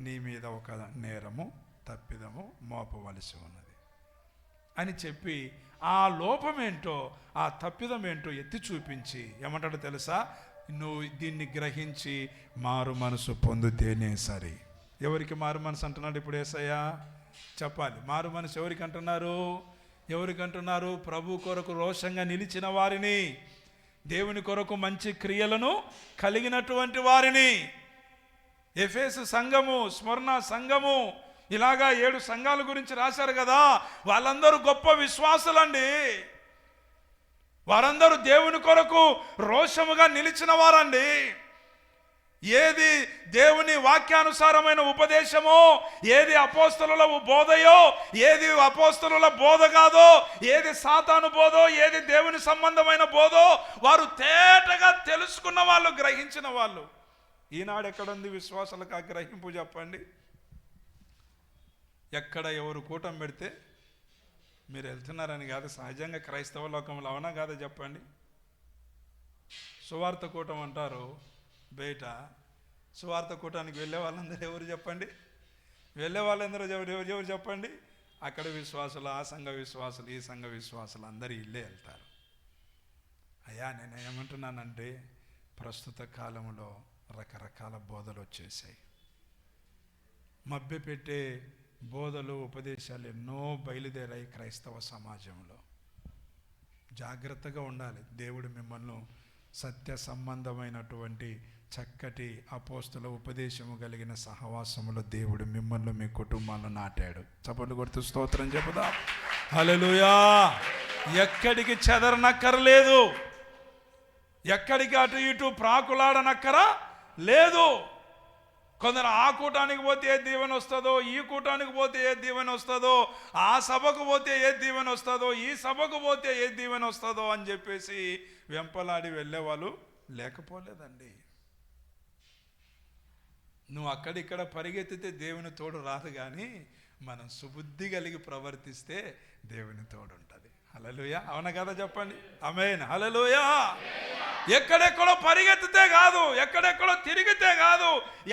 నీ మీద ఒక నేరము, తప్పిదము మోపవలసి ఉన్నది అని చెప్పి ఆ లోపమేంటో, ఆ తప్పిదమేంటో ఎత్తి చూపించి ఏమంటాడో తెలుసా? నువ్వు దీన్ని గ్రహించి మారు మనసు పొందితేనే సరి. ఎవరికి మారు మనసు అంటున్నాడు ఇప్పుడు యేసయ్య? చెప్పాలి. మారు మనసు ఎవరికి అంటున్నారు? ఎవరికంటున్నారు? ప్రభు కొరకు రోషంగా నిలిచిన వారిని, దేవుని కొరకు మంచి క్రియలను కలిగినటువంటి వారిని. ఎఫెసు సంఘము, స్మరణ సంఘము, ఇలాగా 7 సంఘాల గురించి రాశారు కదా. వాళ్ళందరూ గొప్ప విశ్వాసులండి. వారందరూ దేవుని కొరకు రోషముగా నిలిచిన వారండి. ఏది దేవుని వాక్యానుసారమైన ఉపదేశమో, ఏది అపోస్తలుల బోధయో, ఏది అపోస్తలుల బోధ కాదో, ఏది సాతాను బోధో, ఏది దేవుని సంబంధమైన బోధో వారు తేటగా తెలుసుకున్న వాళ్ళు, గ్రహించిన వాళ్ళు. ఈనాడు ఎక్కడుంది విశ్వాసాలకు ఆ గ్రహింపు? చెప్పండి. ఎక్కడ ఎవరు కూటం పెడితే మీరు వెళ్తున్నారని కాదు, సహజంగా క్రైస్తవ లోకంలో అవునా కాదా చెప్పండి. సువార్త కూటం అంటారు బయట. సువార్త కూటానికి వెళ్ళే వాళ్ళందరూ ఎవరు చెప్పండి? వెళ్ళే వాళ్ళందరూ ఎవరు చెప్పండి? అక్కడ విశ్వాసులు, ఆ సంఘ విశ్వాసులు, ఈ సంఘ విశ్వాసులు అందరూ ఇల్లే వెళ్తారు. అయ్యా, నేను ఏమంటున్నానంటే ప్రస్తుత కాలంలో రకరకాల బోధలు వచ్చేసాయి. మభ్యపెట్టే బోధలు, ఉపదేశాలు ఎన్నో బయలుదేరాయి క్రైస్తవ సమాజంలో. జాగ్రత్తగా ఉండాలి. దేవుడు మిమ్మల్ని సత్య సంబంధమైనటువంటి చక్కటి అపోస్తుల ఉపదేశము కలిగిన సహవాసములో దేవుడు మిమ్మల్ని, మీ కుటుంబాలను నాటాడు. చప్పట్లు కొడుతూ స్తోత్రం చెప్పుదాం. హల్లెలూయా. ఎక్కడికి చెదరనక్కర్లేదు, ఎక్కడికి అటు ఇటు ప్రాకులాడనక్కర లేదు. కొందరు ఆ కూటానికి పోతే ఏ దీవెన వస్తుందో, ఈ కూటానికి పోతే ఏ దీవెన వస్తుందో, ఆ సభకు పోతే ఏ దీవెన వస్తుందో, ఈ సభకు పోతే ఏ దీవెన వస్తుందో అని చెప్పేసి వెంపలాడి వెళ్ళేవాళ్ళు లేకపోలేదండి. నువ్వు అక్కడిక్కడ పరిగెత్తితే దేవుని తోడు రాదు, కానీ మనం సుబుద్ధి కలిగి ప్రవర్తిస్తే దేవుని తోడు ఉంటుంది. హల్లెలూయా. అవునా కదా చెప్పండి. ఆమేన్. హల్లెలూయా. ఎక్కడెక్కడో పరిగెత్తితే కాదు, ఎక్కడెక్కడో తిరిగితే కాదు,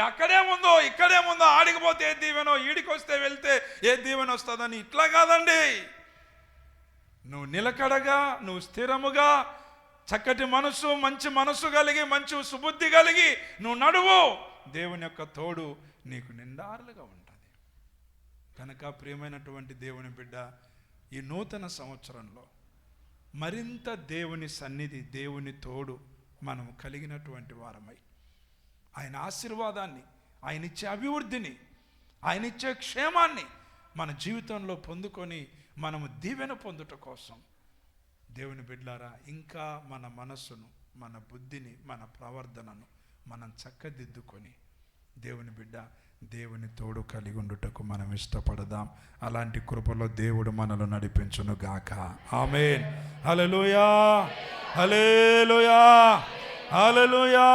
అక్కడేముందో ఇక్కడేముందో, ఆడికిపోతే ఏ దీవెనో, ఈడికి వస్తే వెళ్తే ఏ దీవెన వస్తుందని ఇట్లా కాదండి. నువ్వు నిలకడగా, నువ్వు స్థిరముగా, చక్కటి మనసు, మంచి మనసు కలిగి, మంచి సుబుద్ధి కలిగి నువ్వు నడువు. దేవుని యొక్క తోడు నీకు నిండారులుగా ఉంటుంది. కనుక ప్రియమైనటువంటి దేవుని బిడ్డ, ఈ నూతన సంవత్సరంలో మరింత దేవుని సన్నిధి, దేవుని తోడు మనము కలిగినటువంటి వారమై, ఆయన ఆశీర్వాదాన్ని, ఆయన ఇచ్చే అభివృద్ధిని, ఆయన ఇచ్చే క్షేమాన్ని మన జీవితంలో పొందుకొని మనము దీవెన పొందుట కోసం దేవుని బిడ్డలారా, ఇంకా మన మనస్సును, మన బుద్ధిని, మన ప్రవర్తనను మనం చక్కదిద్దుకొని దేవుని బిడ్డ, దేవుని తోడు కలిగి ఉండుటకు మనం ఇష్టపడదాం. అలాంటి కృపలో దేవుడు మనలో నడిపించును గాక. ఆమేన్. హల్లెలూయా. హల్లెలూయా. హల్లెలూయా.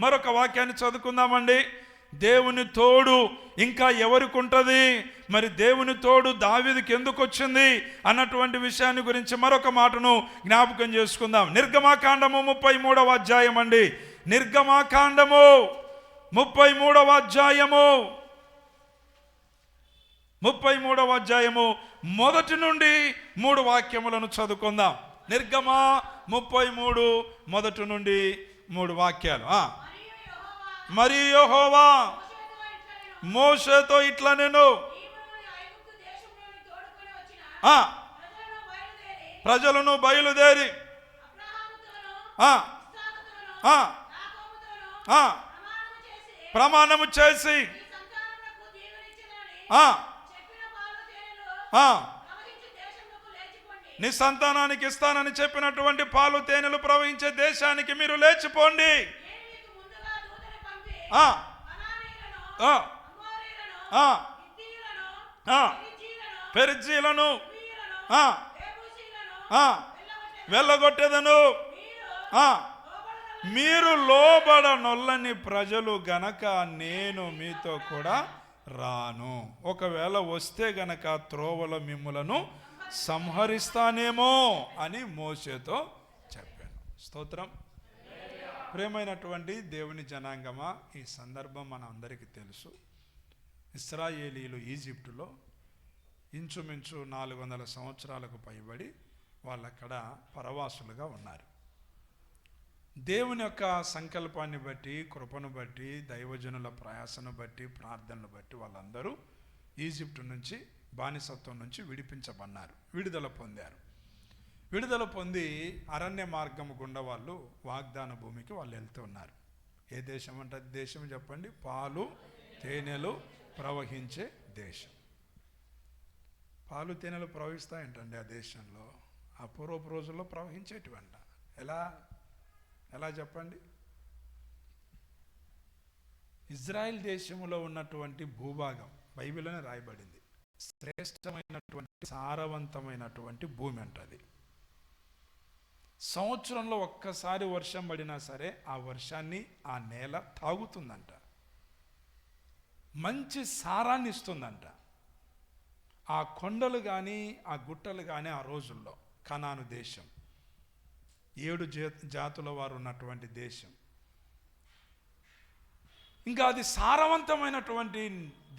మరొక వాక్యాన్ని చదువుకుందామండి. దేవుని తోడు ఇంకా ఎవరికి ఉంటుంది? మరి దేవుని తోడు దావీదుకి ఎందుకు వచ్చింది అన్నటువంటి విషయాన్ని గురించి మరొక మాటను జ్ఞాపకం చేసుకుందాం. నిర్గమాకాండము 33వ అధ్యాయం అండి. నిర్గమాకాండము 33వ అధ్యాయము 33వ అధ్యాయము 1 నుండి 3 వాక్యములను చదువుకుందాం. నిర్గమ 33 1 నుండి 3 వాక్యాలు. మరియు యెహోవా మోషేతో ఇట్లా నేను ప్రజలను బయలుదేరి ప్రమాణము చేసి నీ సంతానానికి ఇస్తానని చెప్పినటువంటి పాలు తేనెలు ప్రవహించే దేశానికి మీరు లేచిపోండి. పెరిజీలను వెళ్ళగొట్టేదను. మీరు లోబడనొల్లని ప్రజలు గనక నేను మీతో కూడా రాను. ఒకవేళ వస్తే గనక త్రోవల మిమ్ములను సంహరిస్తానేమో అని మోషేతో చెప్పాను. స్తోత్రం. ప్రియమైనటువంటి దేవుని జనాంగమా, ఈ సందర్భం మన అందరికీ తెలుసు. ఇశ్రాయేలీలు ఈజిప్టులో ఇంచుమించు 400 సంవత్సరాలకు పైబడి వాళ్ళక్కడ పరవాసులుగా ఉన్నారు. దేవుని యొక్క సంకల్పాన్ని బట్టి, కృపను బట్టి, దైవజనుల ప్రయాసను బట్టి, ప్రార్థనలు బట్టి వాళ్ళందరూ ఈజిప్టు నుంచి, బానిసత్వం నుంచి విడిపించబడ్డారు, విడుదల పొందారు. విడుదల పొంది అరణ్య మార్గం గుండా వాళ్ళు వాగ్దాన భూమికి వాళ్ళు వెళ్తున్నారు. ఏ దేశం అంటే దేశం చెప్పండి? పాలు తేనెలు ప్రవహించే దేశం. పాలు తేనెలు ప్రవహిస్తాయంటండి ఆ దేశంలో. ఆ పూర్వపు రోజుల్లో ప్రవహించేటివంట. ఎలా చెప్పండి? ఇజ్రాయెల్ దేశంలో ఉన్నటువంటి భూభాగం బైబిల్లోనే రాయబడింది. శ్రేష్టమైనటువంటి సారవంతమైనటువంటి భూమి అంటది. సంవత్సరంలో ఒక్కసారి వర్షం పడినా సరే ఆ వర్షాన్ని ఆ నేల తాగుతుందంట. మంచి సారాన్ని ఇస్తుందంట. ఆ కొండలు కానీ ఆ గుట్టలు కానీ ఆ రోజుల్లో కనాను దేశం, 7 జాతుల వారు ఉన్నటువంటి దేశం. ఇంకా అది సారవంతమైనటువంటి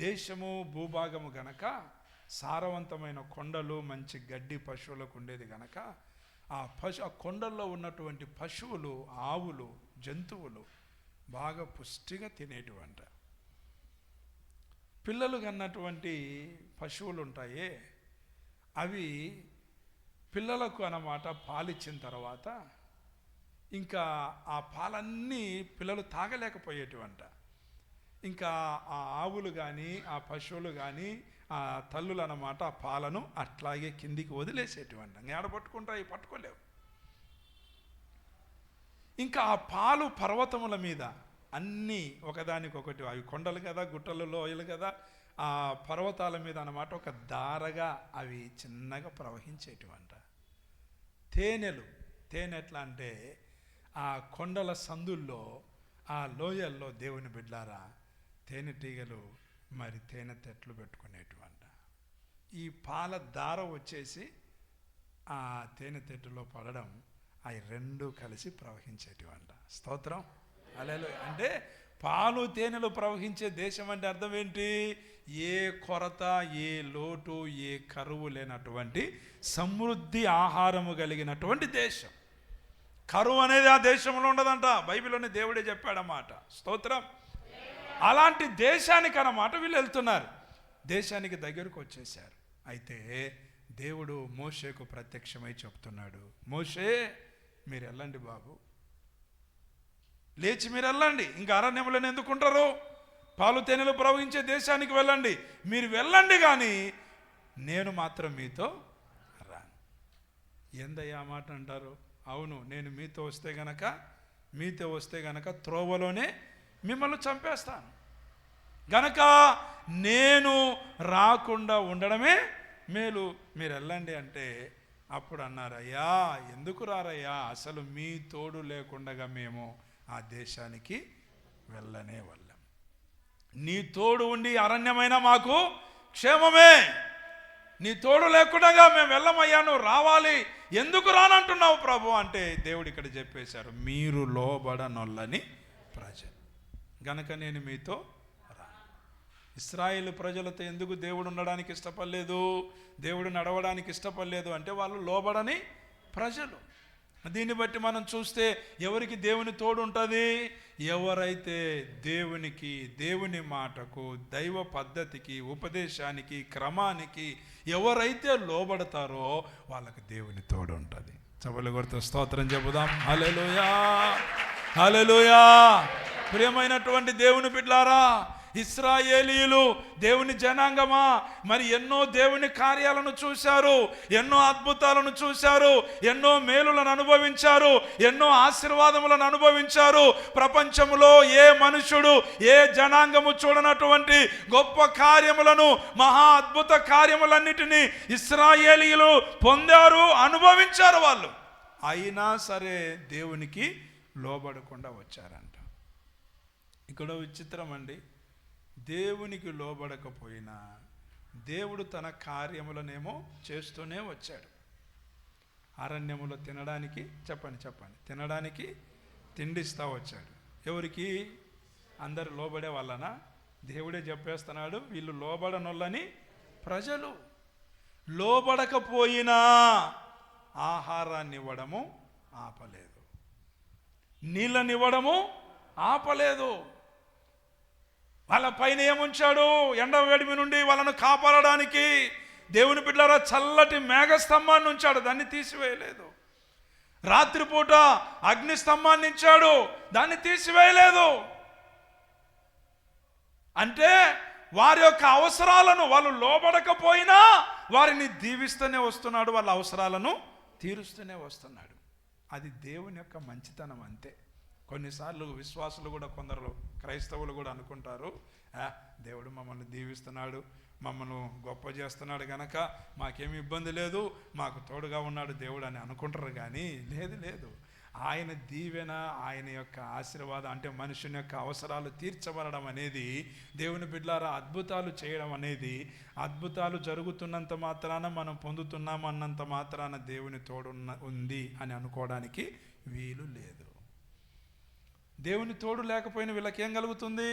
దేశము, భూభాగము గనక, సారవంతమైన కొండలు, మంచి గడ్డి పశువులకు ఉండేది గనక ఆ కొండల్లో ఉన్నటువంటి పశువులు, ఆవులు, జంతువులు బాగా పుష్టిగా తినేటివంట. పిల్లలు కన్నటువంటి పశువులు ఉంటాయే, అవి పిల్లలకు అన్నమాట పాలిచ్చిన తర్వాత ఇంకా ఆ పాలన్నీ పిల్లలు తాగలేకపోయేటివంట. ఇంకా ఆ ఆవులు కానీ ఆ పశువులు కానీ ఆ తల్లులు అన్నమాట ఆ పాలను అట్లాగే కిందికి వదిలేసేటివంట. ఏడ పట్టుకుంటాయి? పట్టుకోలేవు. ఇంకా ఆ పాలు పర్వతముల మీద అన్నీ ఒకదానికొకటి, అవి కొండలు కదా, గుట్టలు, లోయలు కదా, ఆ పర్వతాల మీద అన్నమాట ఒక దారగా అవి చిన్నగా ప్రవహించేటివంట. తేనె ఎట్లా అంటే ఆ కొండల సందుల్లో, ఆ లోయల్లో దేవుని బిడ్లారా తేనెటీగలు మరి తేనె తెట్లు పెట్టుకునేటివంట. ఈ పాల దార వచ్చేసి ఆ తేనె తెట్టులో పడడం, అవి రెండు కలిసి ప్రవహించేటివంట. స్తోత్రం. హల్లెలూయా. అంటే పాలు తేనెలు ప్రవహించే దేశం అంటే అర్థం ఏంటి? ఏ కొరత, ఏ లోటు, ఏ కరువు లేనటువంటి సమృద్ధి ఆహారము కలిగినటువంటి దేశం. కరువు అనేది ఆ దేశంలో ఉండదంట. బైబిల్లోనే దేవుడే చెప్పాడన్నమాట. స్తోత్రం. అలాంటి దేశానికి అన్నమాట వీళ్ళు వెళ్తున్నారు. దేశానికి దగ్గరకు వచ్చేసారు. అయితే దేవుడు మోషేకు ప్రత్యక్షమై చెప్తున్నాడు, మోషే మీరు వెళ్ళండి బాబు, లేచి మీరు వెళ్ళండి. ఇంకా అరణ్యంలో ఎందుకుంటారు? పాలు తేనెలు ప్రవహించే దేశానికి వెళ్ళండి. మీరు వెళ్ళండి, కానీ నేను మాత్రం మీతో రాను. ఏందయ్యా మాట అంటారు? అవును, నేను మీతో వస్తే గనక త్రోవలోనే మిమ్మల్ని చంపేస్తాను గనక నేను రాకుండా ఉండడమే మేలు, మీరు వెళ్ళండి అంటే అప్పుడు అన్నారు, అయ్యా ఎందుకు రారయ్యా, అసలు మీ తోడు లేకుండా మేము ఆ దేశానికి వెళ్ళనే వెళ్ళాం. నీ తోడు ఉండి అరణ్యమైన మాకు క్షేమమే. నీ తోడు లేకుండా మేము వెళ్ళమయ్యా, నువ్వు రావాలి, ఎందుకు రానంటున్నావు ప్రభు అంటే దేవుడు ఇక్కడ చెప్పేశారు, మీరు లోబడనొల్లని ప్రజలు గనక నేను మీతో రాను. ఇశ్రాయేలు ప్రజలతో ఎందుకు దేవుడు ఉండడానికి ఇష్టపడలేదు, దేవుడు నడవడానికి ఇష్టపడలేదు అంటే వాళ్ళు లోబడని ప్రజలు. దీన్ని బట్టి మనం చూస్తే ఎవరికి దేవుని తోడు ఉంటుంది? ఎవరైతే దేవునికి, దేవుని మాటకు, దైవ పద్ధతికి, ఉపదేశానికి, క్రమానికి ఎవరైతే లోబడతారో వాళ్ళకి దేవుని తోడు ఉంటుంది. చప్పట్లు కొడుతూ స్తోత్రం చెబుదాం. హల్లెలూయా, హల్లెలూయా. ప్రియమైనటువంటి దేవుని బిడ్డలారా, ఇశ్రాయేలీయులు దేవుని జనాంగమా, మరి ఎన్నో దేవుని కార్యాలను చూశారు, ఎన్నో అద్భుతాలను చూశారు, ఎన్నో మేలులను అనుభవించారు, ఎన్నో ఆశీర్వాదములను అనుభవించారు. ప్రపంచంలో ఏ మనుషుడు, ఏ జనాంగము చూడనటువంటి గొప్ప కార్యములను, మహా అద్భుత కార్యములన్నిటినీ ఇశ్రాయేలీయులు పొందారు, అనుభవించారు వాళ్ళు. అయినా సరే దేవునికి లోబడకుండా వచ్చారంట. ఇక్కడ విచిత్రం అండి, దేవునికి లోబడకపోయినా దేవుడు తన కార్యములనేమో చేస్తూనే వచ్చాడు. అరణ్యములో తినడానికి తినడానికి తిండిస్తా వచ్చాడు. ఎవరికి? అందరు లోబడే వాళ్ళనా? దేవుడే చెప్పేస్తున్నాడు, వీళ్ళు లోబడనొల్లని ప్రజలు. లోబడకపోయినా ఆహారాన్ని ఇవ్వడము ఆపలేదు, నీళ్ళనివ్వడము ఆపలేదు. వాళ్ళ పైన ఏముంచాడు? ఎండ వేడిమి నుండి వాళ్ళను కాపాడడానికి దేవుని బిడ్డలారా చల్లటి మేఘస్తంభాన్ని ఉంచాడు, దాన్ని తీసివేయలేదు. రాత్రిపూట అగ్ని స్తంభాన్ని ఇచ్చాడు, దాన్ని తీసివేయలేదు. అంటే వారి యొక్క అవసరాలను వాళ్ళు లోబడకపోయినా వారిని దీవిస్తూనే వస్తున్నాడు, వాళ్ళ అవసరాలను తీరుస్తూనే వస్తున్నాడు. అది దేవుని యొక్క మంచితనం అంతే. కొన్నిసార్లు విశ్వాసులు కూడా, కొందరు క్రైస్తవులు కూడా అనుకుంటారు, దేవుడు మమ్మల్ని దీవిస్తున్నాడు, మమ్మల్ని గొప్ప చేస్తున్నాడు గనక మాకేమి ఇబ్బంది లేదు, మాకు తోడుగా ఉన్నాడు దేవుడు అని అనుకుంటారు. కానీ లేదు, ఆయన దీవెన, ఆయన యొక్క ఆశీర్వాదం అంటే మనుషుని యొక్క అవసరాలు తీర్చబడడం అనేది, దేవుని బిడ్డలారా అద్భుతాలు చేయడం అనేది, అద్భుతాలు జరుగుతున్నంత మాత్రాన మనం పొందుతున్నాం అన్నంత మాత్రాన దేవుని తోడు ఉంది అని అనుకోవడానికి వీలు లేదు. దేవుని తోడు లేకపోయిన వీళ్ళకి ఏం కలుగుతుంది?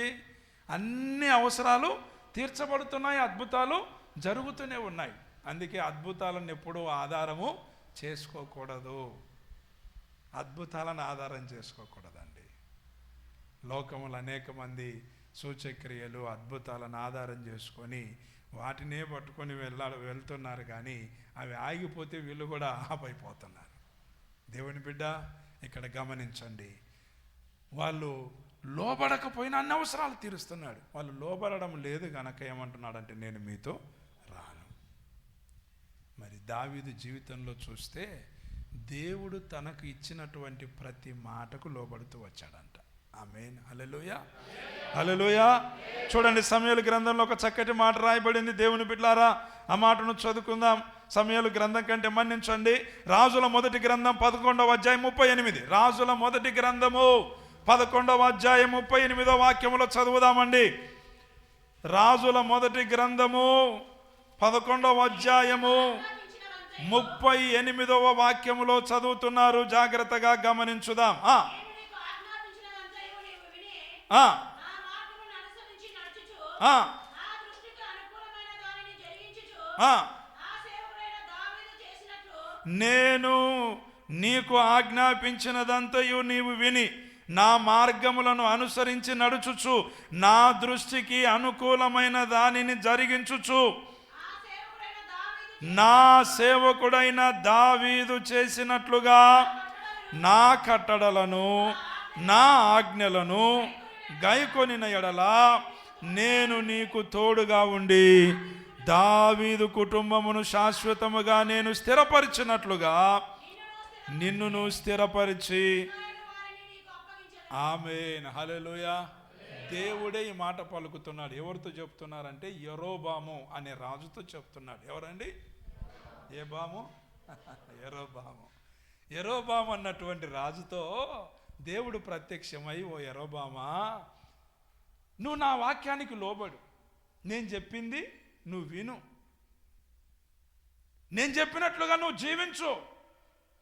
అన్ని అవసరాలు తీర్చబడుతున్నాయి, అద్భుతాలు జరుగుతూనే ఉన్నాయి. అందుకే అద్భుతాలను ఎప్పుడూ ఆధారము చేసుకోకూడదు, అద్భుతాలను ఆధారం చేసుకోకూడదండి. లోకములు అనేక మంది సూచక్రియలు, అద్భుతాలను ఆధారం చేసుకొని వాటినే పట్టుకొని వెళ్తున్నారు. కానీ అవి ఆగిపోతే వీళ్ళు కూడా ఆపైపోతున్నారు. దేవుని బిడ్డ ఇక్కడ గమనించండి, వాళ్ళు లోబడకపోయినా అన్ని అవసరాలు తీరుస్తున్నాడు. వాళ్ళు లోబడడం లేదు గనక ఏమంటున్నాడంటే నేను మీతో రాను. మరి దావీదు జీవితంలో చూస్తే దేవుడు తనకు ఇచ్చినటువంటి ప్రతి మాటకు లోబడుతూ వచ్చాడంట. ఆమేన్, హల్లెలూయా, హల్లెలూయా. చూడండి, సమూయేలు గ్రంథంలో ఒక చక్కటి మాట రాయబడింది. దేవుని బిడ్డలారా ఆ మాటను చదువుకుందాం. సమూయేలు గ్రంథం కంటే మన్నించండి, రాజుల మొదటి గ్రంథం 11వ అధ్యాయం 38. రాజుల మొదటి గ్రంథము 11వ అధ్యాయం 38వ వాక్యములో చదువుదామండి. రాజుల మొదటి గ్రంథము 11వ అధ్యాయము 38వ వాక్యములో చదువుతున్నారు, జాగ్రత్తగా గమనించుదాం. నేను నీకు ఆజ్ఞాపించినదంతయు నీవు విని నా మార్గములను అనుసరించి నడుచుచు నా దృష్టికి అనుకూలమైన దానిని జరిగించుచు నా సేవకుడైన దావీదు చేసినట్లుగా నా కట్టడలను నా ఆజ్ఞలను గైకొనిన ఎడల నేను నీకు తోడుగా ఉండి దావీదు కుటుంబమును శాశ్వతముగా నేను స్థిరపరిచినట్లుగా నిన్నును స్థిరపరిచి. ఆమేన్, హల్లెలూయా. దేవుడే ఈ మాట పలుకుతున్నాడు. ఎవరితో చెప్తున్నారంటే యెరోబాము అనే రాజుతో చెప్తున్నాడు. ఎవరండి? ఏబాము, యెరోబాము. యెరోబాము అన్నటువంటి రాజుతో దేవుడు ప్రత్యక్షమై, ఓ యెరోబామా, నువ్వు నా వాక్యానికి లోబడు, నేను చెప్పింది నువ్వు విను, నేను చెప్పినట్లుగా నువ్వు జీవించు.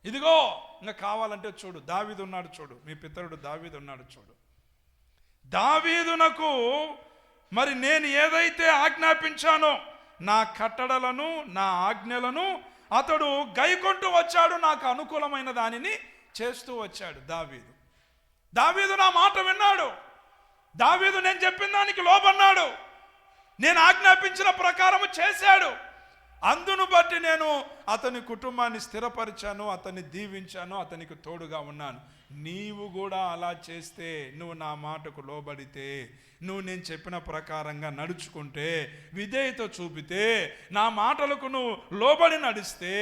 ఇదిగో ఇంకా కావాలంటే చూడు, దావీదు ఉన్నాడు చూడు, మీ పితరుడు దావీదు ఉన్నాడు చూడు. దావీదునకు మరి నేను ఏదైతే ఆజ్ఞాపించానో నా కట్టడలను నా ఆజ్ఞలను అతడు గైకొంటూ వచ్చాడు, నాకు అనుకూలమైన దానిని చేస్తూ వచ్చాడు. దావీదు నా మాట విన్నాడు. దావీదు నేను చెప్పిన దానికి లోబన్నాడు, నేను ఆజ్ఞాపించిన ప్రకారము చేశాడు. అందును బట్టి నేను అతని కుటుంబాన్ని స్థిరపరిచాను, అతన్ని దీవించాను, అతనికి తోడుగా ఉన్నాను. నీవు కూడా అలా చేస్తే, నువ్వు నా మాటకు లోబడితే, నువ్వు నేను చెప్పిన ప్రకారంగా నడుచుకుంటే, విధేయత చూపితే, నా మాటలకు నువ్వు లోబడి నడిస్తే,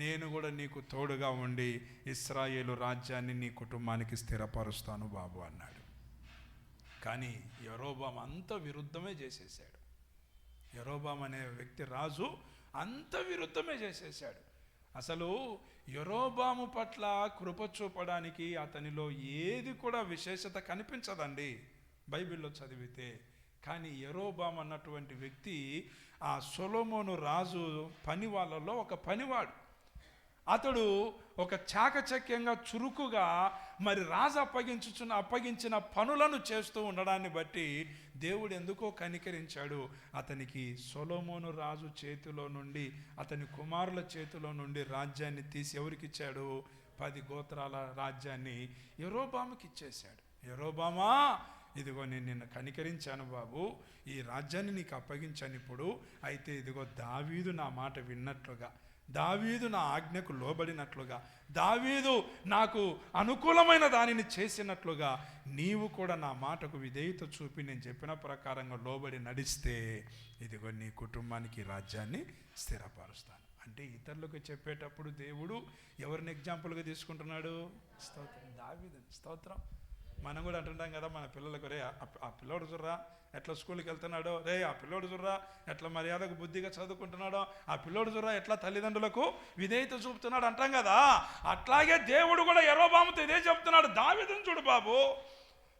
నేను కూడా నీకు తోడుగా ఉండి ఇశ్రాయేలు రాజ్యాన్ని నీ కుటుంబానికి స్థిరపరుస్తాను బాబు అన్నాడు. కానీ యరొబాము అంత విరుద్ధమే చేసేసాడు. యరొబాము అనే వ్యక్తి రాజు అంత విరుద్ధమే చేసేసాడు. అసలు యరొబాము పట్ల కృప చూపడానికి అతనిలో ఏది కూడా విశేషత కనిపించదండి బైబిల్లో చదివితే. కానీ యరొబాము అన్నటువంటి వ్యక్తి ఆ సొలొమోను రాజు పని వాళ్ళలో ఒక పనివాడు. అతడు ఒక చాకచక్యంగా చురుకుగా మరి రాజు అప్పగించిన పనులను చేస్తూ ఉండడాన్ని బట్టి దేవుడు ఎందుకో కనికరించాడు. అతనికి సొలొమోను రాజు చేతిలో నుండి, అతని కుమారుల చేతిలో నుండి రాజ్యాన్ని తీసి ఎవరికిచ్చాడు? 10 గోత్రాల రాజ్యాన్ని యరొబాముకి ఇచ్చేశాడు. యరొబామా, ఇదిగో నేను నిన్ను కనికరించాను బాబు, ఈ రాజ్యాన్ని నీకు అప్పగించాను ఇప్పుడు. అయితే ఇదిగో దావీదు నా మాట విన్నట్లుగా, దావీదు నా ఆజ్ఞకు లోబడినట్లుగా, దావీదు నాకు అనుకూలమైన దానిని చేసినట్లుగా నీవు కూడా నా మాటకు విధేయత చూపి నేను చెప్పిన ప్రకారంగా లోబడి నడిస్తే, ఇదిగో నీ కుటుంబానికి రాజ్యాన్ని స్థిరపరుస్తాను. అంటే ఇతరులకు చెప్పేటప్పుడు దేవుడు ఎవరిని ఎగ్జాంపుల్గా తీసుకుంటున్నాడు? స్తోత్రం, దావీదుని. స్తోత్రం. మనం కూడా అంటుంటాం కదా మన పిల్లలకు, రే ఆ పిల్లోడు చూర్రా ఎట్లా స్కూల్కి వెళ్తున్నాడో, రే ఆ పిల్లోడు చూర్రా ఎట్లా మర్యాదకు బుద్ధిగా చదువుకుంటున్నాడో, ఆ పిల్లోడు చూర్రా ఎట్లా తల్లిదండ్రులకు విధేయత చూపుతున్నాడు అంటాం కదా. అట్లాగే దేవుడు కూడా యరొబాముతో ఇదే చెప్తున్నాడు. దావీదును చూడు బాబు,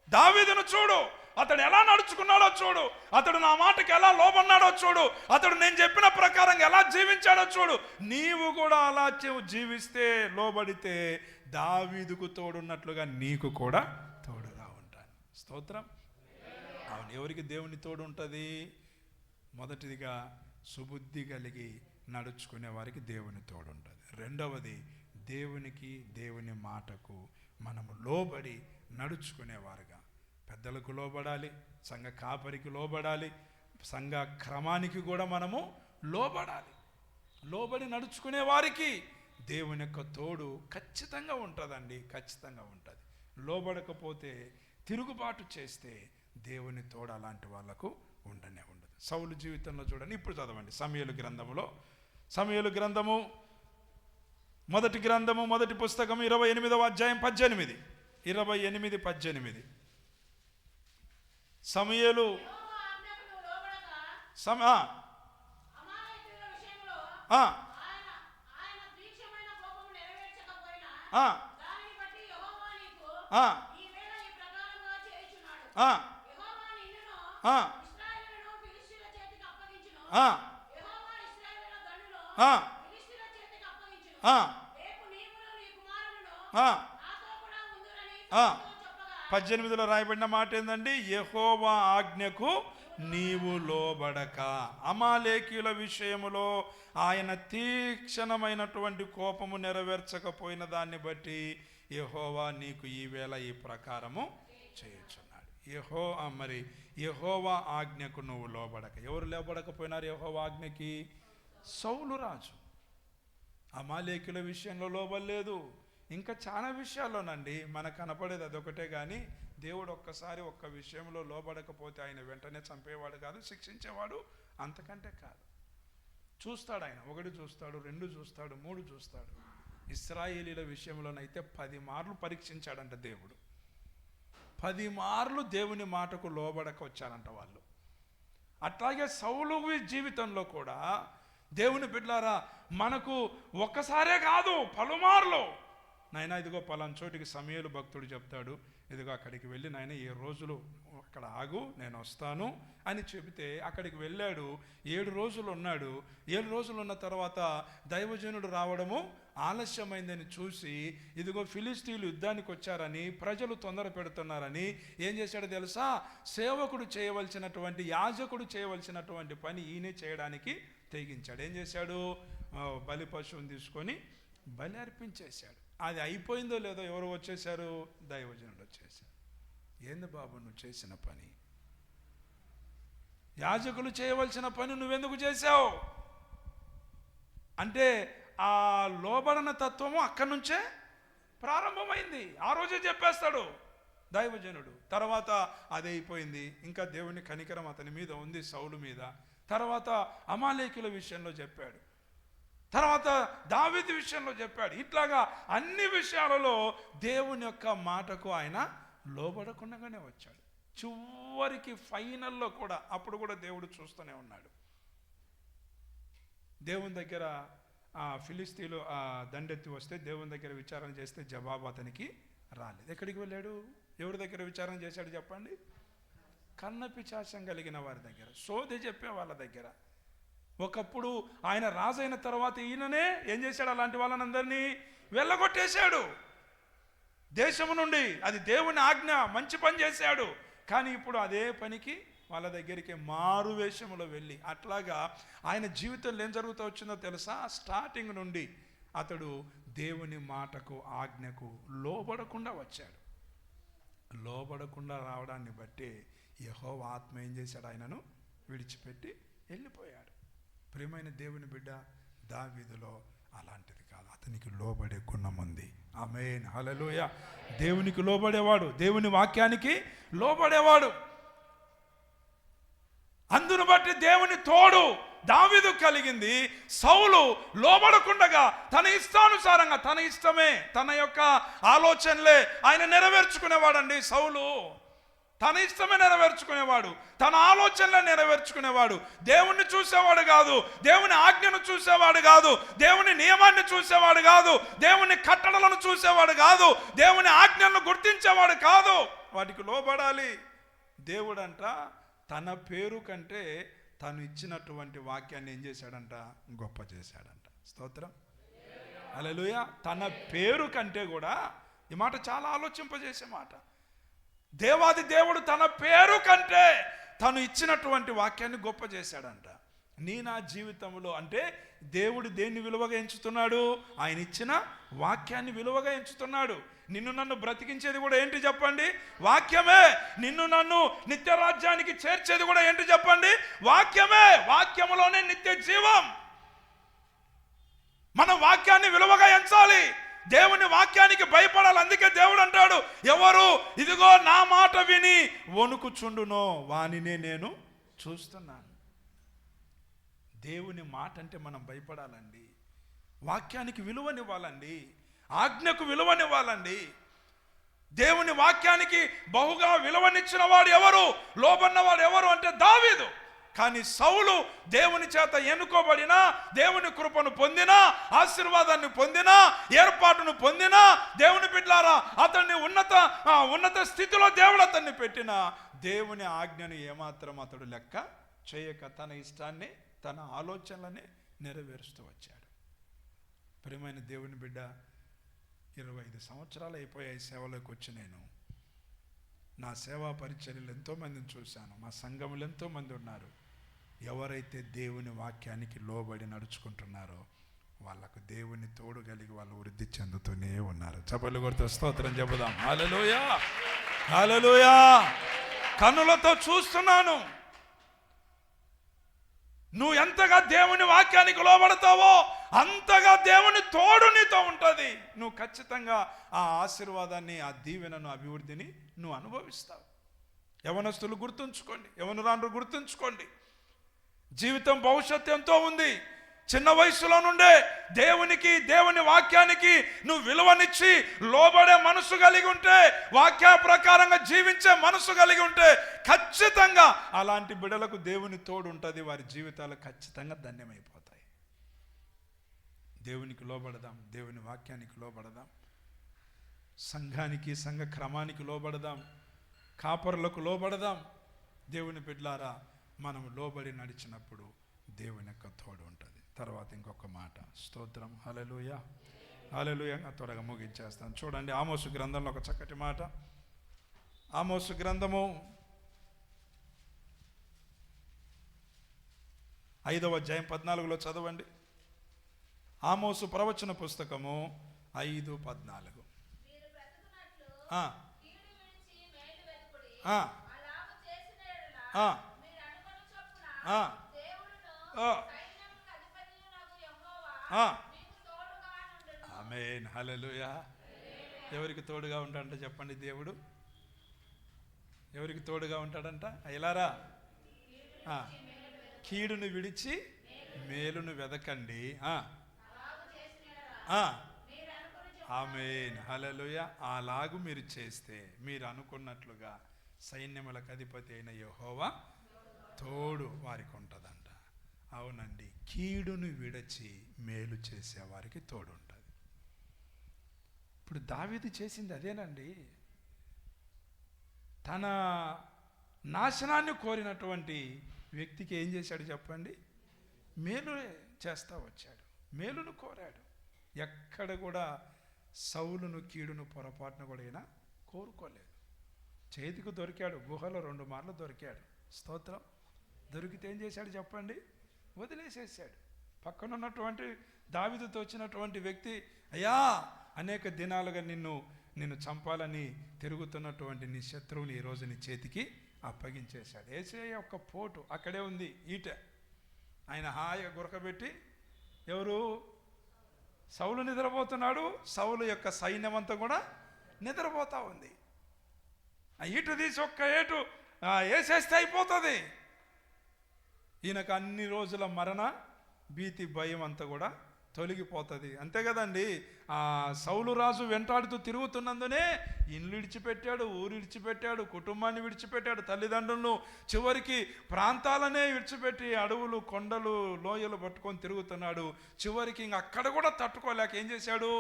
దావీదును చూడు, అతడు ఎలా నడుచుకున్నాడో చూడు, అతడు నా మాటకి ఎలా లోబన్నాడో చూడు, అతడు నేను చెప్పిన ప్రకారం ఎలా జీవించాడో చూడు. నీవు కూడా అలా జీవిస్తే, లోబడితే, దావీదుకు తోడున్నట్లుగా నీకు కూడా తోడుగా ఉంటాను. స్తోత్రం. అవును, ఎవరికి దేవుని తోడు ఉంటుంది? మొదటిదిగా సుబుద్ధి కలిగి నడుచుకునే వారికి దేవుని తోడు ఉంటుంది. రెండవది, దేవునికి దేవుని మాటకు మనము లోబడి నడుచుకునేవారుగా, పెద్దలకు లోబడాలి, సంఘ కాపరికి లోబడాలి, సంఘ క్రమానికి కూడా మనము లోబడాలి. లోబడి నడుచుకునే వారికి దేవుని యొక్క తోడు ఖచ్చితంగా ఉంటుందండి, ఖచ్చితంగా ఉంటుంది. లోబడకపోతే, తిరుగుబాటు చేస్తే దేవుని తోడు అలాంటి వాళ్ళకు ఉండనే ఉండదు. సౌలు జీవితంలో చూడండి, ఇప్పుడు చదవండి సమూయేలు గ్రంథము మొదటి గ్రంథము, మొదటి పుస్తకం 28వ అధ్యాయం 18. 28:18. సమూయేలు పద్దెనిమిదిలో రాయబడిన మాట ఏందండి? యెహోవా ఆజ్ఞకు నీవు లోబడక, అమాలేకీయుల విషయములో ఆయన తీక్షణమైనటువంటి కోపము నెరవేర్చకపోయిన దాన్ని బట్టి యెహోవా నీకు ఈవేళ ఈ ప్రకారము చేయుచున్నాడు. యెహోవా ఆజ్ఞకు నువ్వు లోబడక. ఎవరు లోబడకపోయినారు యెహోవా ఆజ్ఞకి? సౌలు రాజు. అమాలేకీయుల విషయంలో లోబడలేదు. ఇంకా చాలా విషయాల్లోనండి మనకు కనపడేది అదొకటే. కానీ దేవుడు ఒక్క విషయంలో లోబడకపోతే ఆయన వెంటనే చంపేవాడు కాదు, శిక్షించేవాడు అంతకంటే కాదు. చూస్తాడు ఆయన, 1 చూస్తాడు, 2 చూస్తాడు, 3 చూస్తాడు. ఇశ్రాయేలీల విషయంలోనైతే 10 మార్లు పరీక్షించాడంట దేవుడు. 10 మార్లు దేవుని మాటకు లోబడక వచ్చారంట వాళ్ళు. అట్లాగే సౌలు జీవితంలో కూడా దేవుని బిడ్డలారా, మనకు ఒక్కసారే కాదు, పలుమార్లు నాయన ఇదిగో పలానా చోటికి సమూయేలు భక్తుడు చెప్తాడు, ఇదిగో అక్కడికి వెళ్ళి నాయన 7 రోజులు అక్కడ ఆగు, నేను వస్తాను అని చెబితే అక్కడికి వెళ్ళాడు. 7 రోజులు ఉన్నాడు. 7 రోజులు ఉన్న తర్వాత దైవజనుడు రావడము ఆలస్యమైందని చూసి, ఇదిగో ఫిలిస్తీన్లు యుద్ధానికి వచ్చారని, ప్రజలు తొందర పెడుతున్నారని ఏం చేశాడో తెలుసా? సేవకుడు చేయవలసినటువంటి, యాజకుడు చేయవలసినటువంటి పని ఈయనే చేయడానికి తెగించాడు. ఏం చేశాడు? బలి పశువుని తీసుకొని బలి అర్పించేశాడు. అది అయిపోయిందో లేదో ఎవరు వచ్చేశారు? దైవజనుడు వచ్చేశారు. ఏంది బాబు నువ్వు చేసిన పని? యాజకులు చేయవలసిన పని నువ్వెందుకు చేశావు అంటే ఆ లోబడన తత్వము అక్కడి నుంచే ప్రారంభమైంది. ఆ రోజే చెప్పేస్తాడు దైవజనుడు. తర్వాత అదే అయిపోయింది. ఇంకా దేవుని కనికరం అతని మీద ఉంది, సౌలు మీద. తర్వాత అమాలేకుల విషయంలో చెప్పాడు, తర్వాత దావీదు విషయంలో చెప్పాడు. ఇట్లాగా అన్ని విషయాలలో దేవుని యొక్క మాటకు ఆయన లోబడకుండానే వచ్చాడు. చివరికి ఫైనల్లో కూడా అప్పుడు కూడా దేవుడు చూస్తూనే ఉన్నాడు. దేవుని దగ్గర ఫిలిస్తీన్లు దండెత్తి వస్తే దేవుని దగ్గర విచారణ చేస్తే జవాబు అతనికి రాలేదు. ఎక్కడికి వెళ్ళాడు? ఎవరి దగ్గర విచారణ చేశాడు చెప్పండి? కన్నపిశాచం కలిగిన వారి దగ్గర, సోది చెప్పే వాళ్ళ దగ్గర. ఒకప్పుడు ఆయన రాజైన తర్వాత ఈయననే ఏం చేశాడు? అలాంటి వాళ్ళనందరినీ వెళ్ళగొట్టేశాడు దేశము నుండి. అది దేవుని ఆజ్ఞ, మంచి పని చేశాడు. కానీ ఇప్పుడు అదే పనికి వాళ్ళ దగ్గరికి మారు వేషములో వెళ్ళి, అట్లాగా ఆయన జీవితంలో ఏం జరుగుతూ వచ్చిందో తెలుసా? స్టార్టింగ్ నుండి అతడు దేవుని మాటకు, ఆజ్ఞకు లోబడకుండా వచ్చాడు. లోబడకుండా రావడాన్ని బట్టి యెహోవా ఆత్మ ఏం చేశాడు? ఆయనను విడిచిపెట్టి వెళ్ళిపోయాడు. ప్రియమైన దేవుని బిడ్డ, దావీదులో అలాంటిది కాదు. అతనికి లోబడే గుణం ఉంది. ఆమేన్, హల్లెలూయా. దేవునికి లోబడేవాడు, దేవుని వాక్యానికి లోబడేవాడు. అందును బట్టి దేవుని తోడు దావీదు కలిగింది. సౌలు లోబడకుండగా తన ఇష్టానుసారంగా, తన ఇష్టమే, తన యొక్క ఆలోచనలే ఆయన నెరవేర్చుకునేవాడండి. సౌలు తన ఇష్టమే నెరవేర్చుకునేవాడు, తన ఆలోచనలే నెరవేర్చుకునేవాడు. దేవుణ్ణి చూసేవాడు కాదు, దేవుని ఆజ్ఞను చూసేవాడు కాదు, దేవుని నియమాన్ని చూసేవాడు కాదు, దేవుని కట్టడలను చూసేవాడు కాదు, దేవుని ఆజ్ఞలను గుర్తించేవాడు కాదు. వాటికి లోబడాలి. దేవుడంట తన పేరు కంటే తను ఇచ్చినటువంటి వాక్యాన్ని ఏం చేశాడంట? గొప్ప చేశాడంట. స్తోత్రం, హల్లెలూయా. తన పేరు కంటే కూడా, ఈ మాట చాలా ఆలోచింపజేసే మాట. దేవాది దేవుడు తన పేరు కంటే తను ఇచ్చినటువంటి వాక్యాన్ని గొప్ప చేశాడంట. నా జీవితంలో అంటే దేవుడు దేన్ని విలువగా ఎంచుతున్నాడు? ఆయన ఇచ్చిన వాక్యాన్ని విలువగా ఎంచుతున్నాడు. నిన్ను నన్ను బ్రతికించేది కూడా ఏంటి చెప్పండి? వాక్యమే. నిన్ను నన్ను నిత్య రాజ్యానికి చేర్చేది కూడా ఏంటి చెప్పండి? వాక్యమే. వాక్యములోనే నిత్య జీవం. మన వాక్యాన్ని విలువగా ఎంచాలి, దేవుని వాక్యానికి భయపడాలి. అందుకే దేవుడు అంటాడు, ఎవరు ఇదిగో నా మాట విని వణుకుచుండునో వానినే నేను చూస్తున్నాను. దేవుని మాట అంటే మనం భయపడాలండి, వాక్యానికి విలువనివ్వాలండి, ఆజ్ఞకు విలువనివ్వాలండి. దేవుని వాక్యానికి బహుగా విలువనిచ్చిన వాడు ఎవరు, లోబన్నవాడు ఎవరు అంటే దావీదు. కానీ సౌలు దేవుని చేత ఎన్నుకోబడిన, దేవుని కృపను పొందిన, ఆశీర్వాదాన్ని పొందిన, ఏర్పాటును పొందిన దేవుని బిడ్డలారా, అతన్ని ఉన్నత స్థితిలో దేవుడు అతన్ని పెట్టిన దేవుని ఆజ్ఞను ఏమాత్రం అతడు లెక్క చేయక తన ఇష్టాన్ని, తన ఆలోచనలని నెరవేరుస్తూ వచ్చాడు. ప్రియమైన దేవుని బిడ్డ, 25 సంవత్సరాలు అయిపోయాయి సేవలోకి వచ్చి. నేను నా సేవా పరిచర్యలు ఎంతోమందిని చూశాను, మా సంఘములు ఎంతోమంది ఉన్నారు. ఎవరైతే దేవుని వాక్యానికి లోబడి నడుచుకుంటున్నారో వాళ్ళకు దేవుని తోడు కలిగి వాళ్ళు వృద్ధి చెందుతూనే ఉన్నారు. చప్పట్లు కొడుతూ స్తోత్రం చెబుదాం. హల్లెలూయా, హల్లెలూయా. కన్నులతో చూస్తున్నాను. నువ్వు ఎంతగా దేవుని వాక్యానికి లోబడతావో అంతగా దేవుని తోడు నీతో ఉంటుంది. నువ్వు ఖచ్చితంగా ఆ ఆశీర్వాదాన్ని, ఆ దీవెనను, అభివృద్ధిని నువ్వు అనుభవిస్తావు. యవనస్తులు గుర్తుంచుకోండి, యవనురాండ్రు గుర్తుంచుకోండి, జీవితం భవిష్యత్తు ఎంతో ఉంది. చిన్న వయసులో నుండే దేవునికి, దేవుని వాక్యానికి నువ్వు విలువనిచ్చి లోబడే మనసు కలిగి ఉంటే, వాక్య ప్రకారంగా జీవించే మనసు కలిగి ఉంటే ఖచ్చితంగా అలాంటి బిడ్డలకు దేవుని తోడు ఉంటుంది. వారి జీవితాలు ఖచ్చితంగా ధన్యమైపోతాయి. దేవునికి లోబడదాం, దేవుని వాక్యానికి లోబడదాం. సంఘానికి, సంఘ క్రమానికి లోబడదాం, కాపరులకు లోబడదాం. దేవుని బిడ్డలారా, మనం లోబడి నడిచినప్పుడు దేవుని యొక్క తోడు ఉంటుంది. తర్వాత ఇంకొక మాట, స్తోత్రం, హల్లెలూయా, హల్లెలూయా. త్వరగా ముగించేస్తాను. చూడండి, ఆమోసు గ్రంథంలో ఒక చక్కటి మాట. ఆమోసు గ్రంథము 5వ అధ్యాయం 14లో చదవండి. ఆమోసు ప్రవచన పుస్తకము 5:14. ఆమేన్, హల్లెలూయా. ఎవరికి తోడుగా ఉంటాడంట చెప్పండి? దేవుడు ఎవరికి తోడుగా ఉంటాడంట? అయ్యలారా, కీడును విడిచి మేలును వెదకండి. ఆమేన్, హల్లెలూయా. అలాగు మీరు చేస్తే మీరు అనుకున్నట్లుగా సైన్యములకు అధిపతి అయిన యెహోవా తోడు వారికి ఉంటుందంట. అవునండి, కీడును విడిచి మేలు చేసే వారికి తోడు ఉంటుంది. ఇప్పుడు దావీదు చేసింది అదేనండి. తన నాశనాన్ని కోరినటువంటి వ్యక్తికి ఏం చేశాడు చెప్పండి? మేలు చేస్తా వచ్చాడు, మేలును కోరాడు. ఎక్కడ కూడా సౌలును, కీడును పొరపాటును కూడా అయినా కోరుకోలేదు. చేతికి దొరికాడు, గుహలో 2 మార్లు దొరికాడు. స్తోత్రం. దొరికితే ఏం చేశాడు చెప్పండి? వదిలేసేసాడు. పక్కన ఉన్నటువంటి దావీదుతో వచ్చినటువంటి వ్యక్తి, అయ్యా, అనేక దినాలుగా నిన్ను చంపాలని తిరుగుతున్నటువంటి నీ శత్రువుని ఈరోజు నీ చేతికి అప్పగించేశాడు. యేసయ్య యొక్క పోటు అక్కడే ఉంది, ఈట. ఆయన హాయిగా గురకబెట్టి, ఎవరు? సౌలు నిద్రపోతున్నాడు, సౌలు యొక్క సైన్యం అంతా కూడా నిద్రపోతా ఉంది. ఆ ఈటు తీసి ఒక్క ఏటు వేసేస్తే అయిపోతుంది. ఈయనకు అన్ని రోజుల మరణ భీతి, భయం అంతా కూడా తొలగిపోతుంది. అంతే కదండి. ఆ సౌలు రాజు వెంటాడుతూ తిరుగుతున్నందునే ఇల్లు విడిచిపెట్టాడు, ఊరు విడిచిపెట్టాడు, కుటుంబాన్ని విడిచిపెట్టాడు, తల్లిదండ్రులను, చివరికి ప్రాంతాలనే విడిచిపెట్టి అడవులు, కొండలు, లోయలు పట్టుకొని తిరుగుతున్నాడు. చివరికి ఇంక అక్కడ కూడా తట్టుకోలేక ఏం చేశాడు?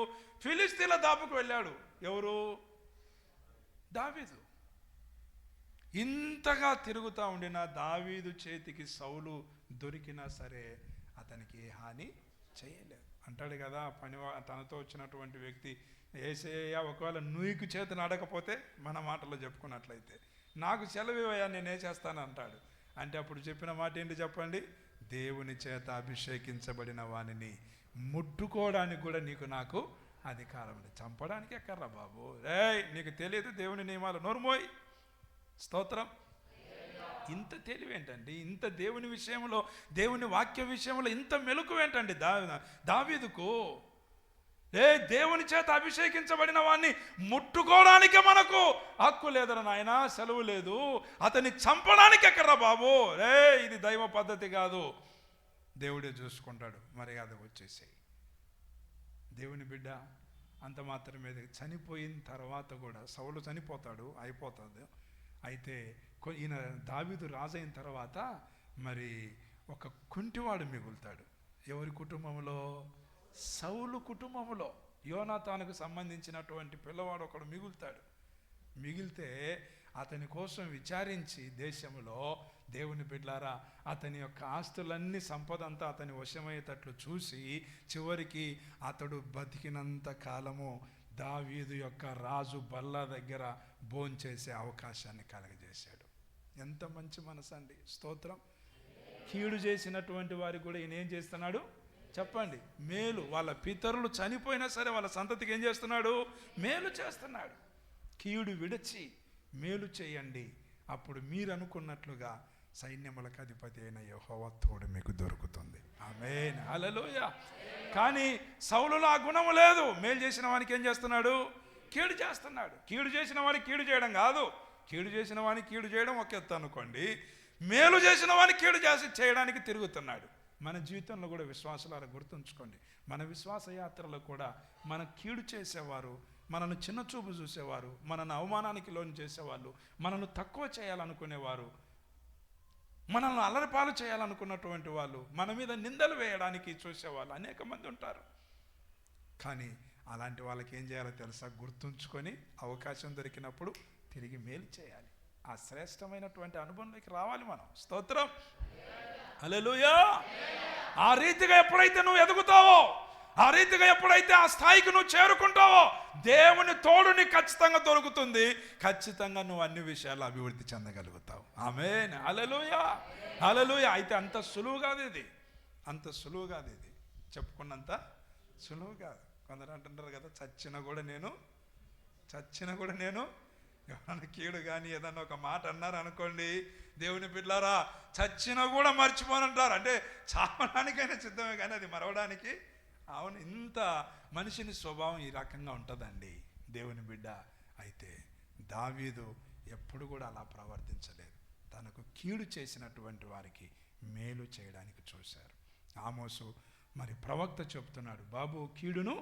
ఫిలిస్తీన్ల దాపుకు వెళ్ళాడు. ఎవరు? దావీదు. ఇంతగా తిరుగుతూ ఉండిన దావీదు చేతికి సౌలు దొరికినా సరే అతనికి ఏ హాని చేయలేదు. అంటాడు కదా తనతో వచ్చినటువంటి వ్యక్తి, యేసయ్య ఒకవేళ నుయ్యికి చేతిని అడగకపోతే, మన మాటలో చెప్పుకున్నట్లయితే, నాకు సెలవివయ్యా, నేను వేసేస్తాను అంటాడు. అంటే అప్పుడు చెప్పిన మాట ఏంటి చెప్పండి? దేవుని చేత అభిషేకించబడిన వానిని ముట్టుకోవడానికి కూడా నాకు అధికారం ఉంది. చంపడానికి ఎక్కర్రా బాబు, నీకు తెలియదు దేవుని నియమాలు, నోరుమోయ్. స్తోత్రం. ఇంత తెలివేంటండి? ఇంత దేవుని విషయంలో, దేవుని వాక్య విషయంలో ఇంత మెలకు ఏంటండి దావీదుకు? దేవుని చేత అభిషేకించబడిన వాడిని ముట్టుకోవడానికి మనకు హక్కు లేదరా నాయన, సెలవు లేదు. అతన్ని చంపడానికి ఎక్కర్రా బాబు, ఇది దైవ పద్ధతి కాదు. దేవుడే చూసుకుంటాడు, మర్యాద వచ్చేసాయి. దేవుని బిడ్డ అంత మాత్రమే. చనిపోయిన తర్వాత కూడా సౌలు చనిపోతాడు, అయిపోతుంది. అయితే ఈయన దావీదు రాజైన తర్వాత మరి ఒక కుంటివాడు మిగులుతాడు. ఎవరి కుటుంబంలో? సౌలు కుటుంబంలో యోనాతానుకు సంబంధించినటువంటి పిల్లవాడు ఒకడు మిగులుతాడు. మిగిలితే అతని కోసం విచారించి దేశంలో, దేవుని బిడ్డలారా, అతని యొక్క ఆస్తులన్నీ, సంపద అంతా అతని వశమయ్యేటట్లు చూసి చివరికి అతడు బతికినంత కాలము దావీదు యొక్క రాజు బల్ల దగ్గర భోంచేసే అవకాశాన్ని కలగజేశాడు. ఎంత మంచి మనసు అండి. స్తోత్రం. కీడు చేసినటువంటి వారికి కూడా ఈయన ఏం చేస్తున్నాడు చెప్పండి? మేలు. వాళ్ళ పితరులు చనిపోయినా సరే వాళ్ళ సంతతికి ఏం చేస్తున్నాడు? మేలు చేస్తున్నాడు. కీడు విడిచి మేలు చేయండి, అప్పుడు మీరు అనుకున్నట్లుగా సైన్యములకు అధిపతి అయిన యెహోవా తోడు మీకు దొరుకుతుంది. ఆమేన్, హల్లెలూయా. కానీ సౌలులో ఆ గుణము లేదు. మేలు చేసిన వానికి ఏం చేస్తున్నాడు? కీడు చేస్తున్నాడు. కీడు చేసిన వానికి కీడు చేయడం కాదు. కీడు చేసిన వానికి కీడు చేయడం ఒక ఎత్తు అనుకోండి, మేలు చేసిన వానికి కీడు చేయడానికి తిరుగుతున్నాడు. మన జీవితంలో కూడా విశ్వాసాలను గుర్తుంచుకోండి. మన విశ్వాస యాత్రలో కూడా మన కీడు చేసేవారు, మనను చిన్న చూపు చూసేవారు, మనను అవమానానికి లోను చేసేవాళ్ళు, మనను తక్కువ చేయాలనుకునేవారు, మనల్ని అల్లరిపాలు చేయాలనుకున్నటువంటి వాళ్ళు, మన మీద నిందలు వేయడానికి చూసేవాళ్ళు అనేక మంది ఉంటారు. కానీ అలాంటి వాళ్ళకి ఏం చేయాలో తెలుసా? గుర్తుంచుకొని అవకాశం దొరికినప్పుడు తిరిగి మేలు చేయాలి. ఆ శ్రేష్టమైనటువంటి అనుభవంలోకి రావాలి మనం. స్తోత్రం, హల్లెలూయా. ఆ రీతిగా ఎప్పుడైతే నువ్వు ఎదుగుతావో, ఆ రీతిగా ఎప్పుడైతే ఆ స్థాయికి నువ్వు చేరుకుంటావో, దేవుని తోడు నీకు ఖచ్చితంగా దొరుకుతుంది. ఖచ్చితంగా నువ్వు అన్ని విషయాలు అభివృద్ధి చెందగలుగుతావు. ఆమేన్, హల్లెలూయా, హల్లెలూయా. అయితే అంత సులువు కాదు ఇది, అంత సులువు కాదు ఇది, చెప్పుకున్నంత సులువు కాదు. కొందరు అంటుంటారు కదా, చచ్చినా కూడా నేను ఎవరైనా కీడు కానీ ఏదన్నా ఒక మాట అన్నారు అనుకోండి, దేవుని బిడ్డలారా, చచ్చినా కూడా మర్చిపోనంటారు. అంటే చావడానికైనా సిద్ధమే కానీ అది మరవడానికి. అవును, ఇంత మనిషిని స్వభావం ఈ రకంగా ఉంటుందండి దేవుని బిడ్డ. అయితే దావీదు ఎప్పుడు కూడా అలా ప్రవర్తించలేదు. తనకు కీడు చేసినటువంటి వారికి మేలు చేయడానికి చూశారు. ఆమోసు మరి ప్రవక్త చెప్తున్నాడు, బాబు కీడును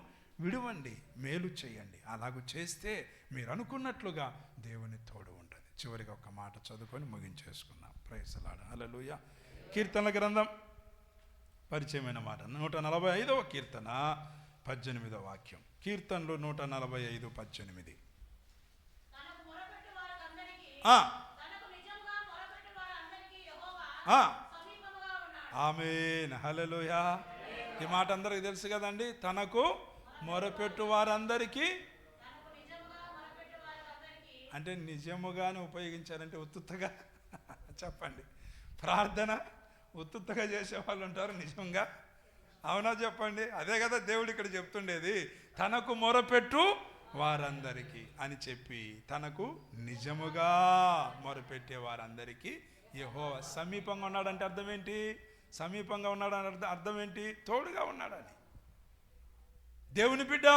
విడువండి, మేలు చేయండి. అలాగూ చేస్తే మీరు అనుకున్నట్లుగా దేవుని తోడు ఉంటుంది. చివరిగా ఒక మాట చదువుకొని ముగించేసుకున్నాం. ప్రైజ్ ది లార్డ్, హల్లెలూయా. కీర్తనల గ్రంథం పరిచయమైన మాట, 145వ కీర్తన 18వ వాక్యం. కీర్తనలు 145:18. ఆమేన్, హల్లెలూయా. ఈ మాట అందరికి తెలుసు కదండి. తనకు మొరపెట్టు వారందరికీ అంటే నిజముగానే ఉపయోగించారంటే ఉత్తుత్తగా చెప్పండి. ప్రార్థన ఉత్తుత్తగా చేసేవాళ్ళు ఉంటారు నిజంగా. అవునా చెప్పండి? అదే కదా దేవుడు ఇక్కడ చెప్తుండేది, తనకు మొరపెట్టు వారందరికీ అని చెప్పి, తనకు నిజముగా మొరపెట్టే వారందరికీ యెహోవా సమీపంగా ఉన్నాడంటే అర్థం ఏంటి? సమీపంగా ఉన్నాడని అర్థం ఏంటి? తోడుగా ఉన్నాడని. దేవుని బిడ్డ,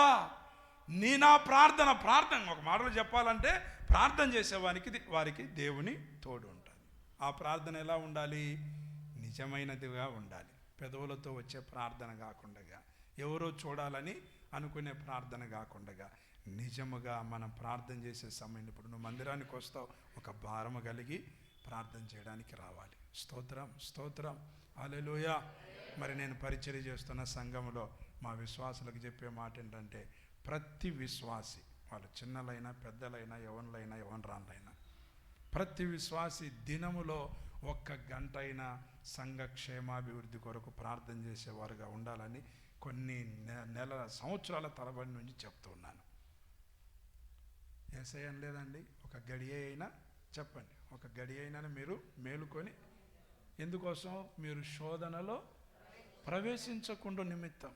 నా ప్రార్థన ఒక మాటలో చెప్పాలంటే, ప్రార్థన వారికి దేవుని తోడు ఉంటుంది. ఆ ప్రార్థన ఎలా ఉండాలి? నిజమైనదిగా ఉండాలి. పెదవులతో వచ్చే ప్రార్థన కాకుండా, ఎవరో చూడాలని అనుకునే ప్రార్థన కాకుండా, నిజముగా మనం ప్రార్థన చేసే సమయం. ఇప్పుడు నువ్వు మందిరానికి వస్తావు, ఒక భారము కలిగి ప్రార్థన చేయడానికి రావాలి. స్తోత్రం, స్తోత్రం, హల్లెలూయా. మరి నేను పరిచర్య చేస్తున్న సంఘంలో మా విశ్వాసులకు చెప్పే మాట ఏంటంటే, ప్రతి విశ్వాసి, వాళ్ళు చిన్నలైనా పెద్దలైనా యవనులైనా యవనరాళ్ళైనా, ప్రతి విశ్వాసి దినములో 1 గంట అయినా సంఘ క్షేమాభివృద్ధి కొరకు ప్రార్థన చేసేవారుగా ఉండాలని కొన్ని నెలల సంవత్సరాల తరబడి నుంచి చెప్తూ ఉన్నాను. ఏం లేదండి, ఒక గడియ అయినా చెప్పండి, ఒక గడియ అయినా మీరు మేలుకొని, ఎందుకోసం? మీరు శోధనలో ప్రవేశించకుండా నిమిత్తం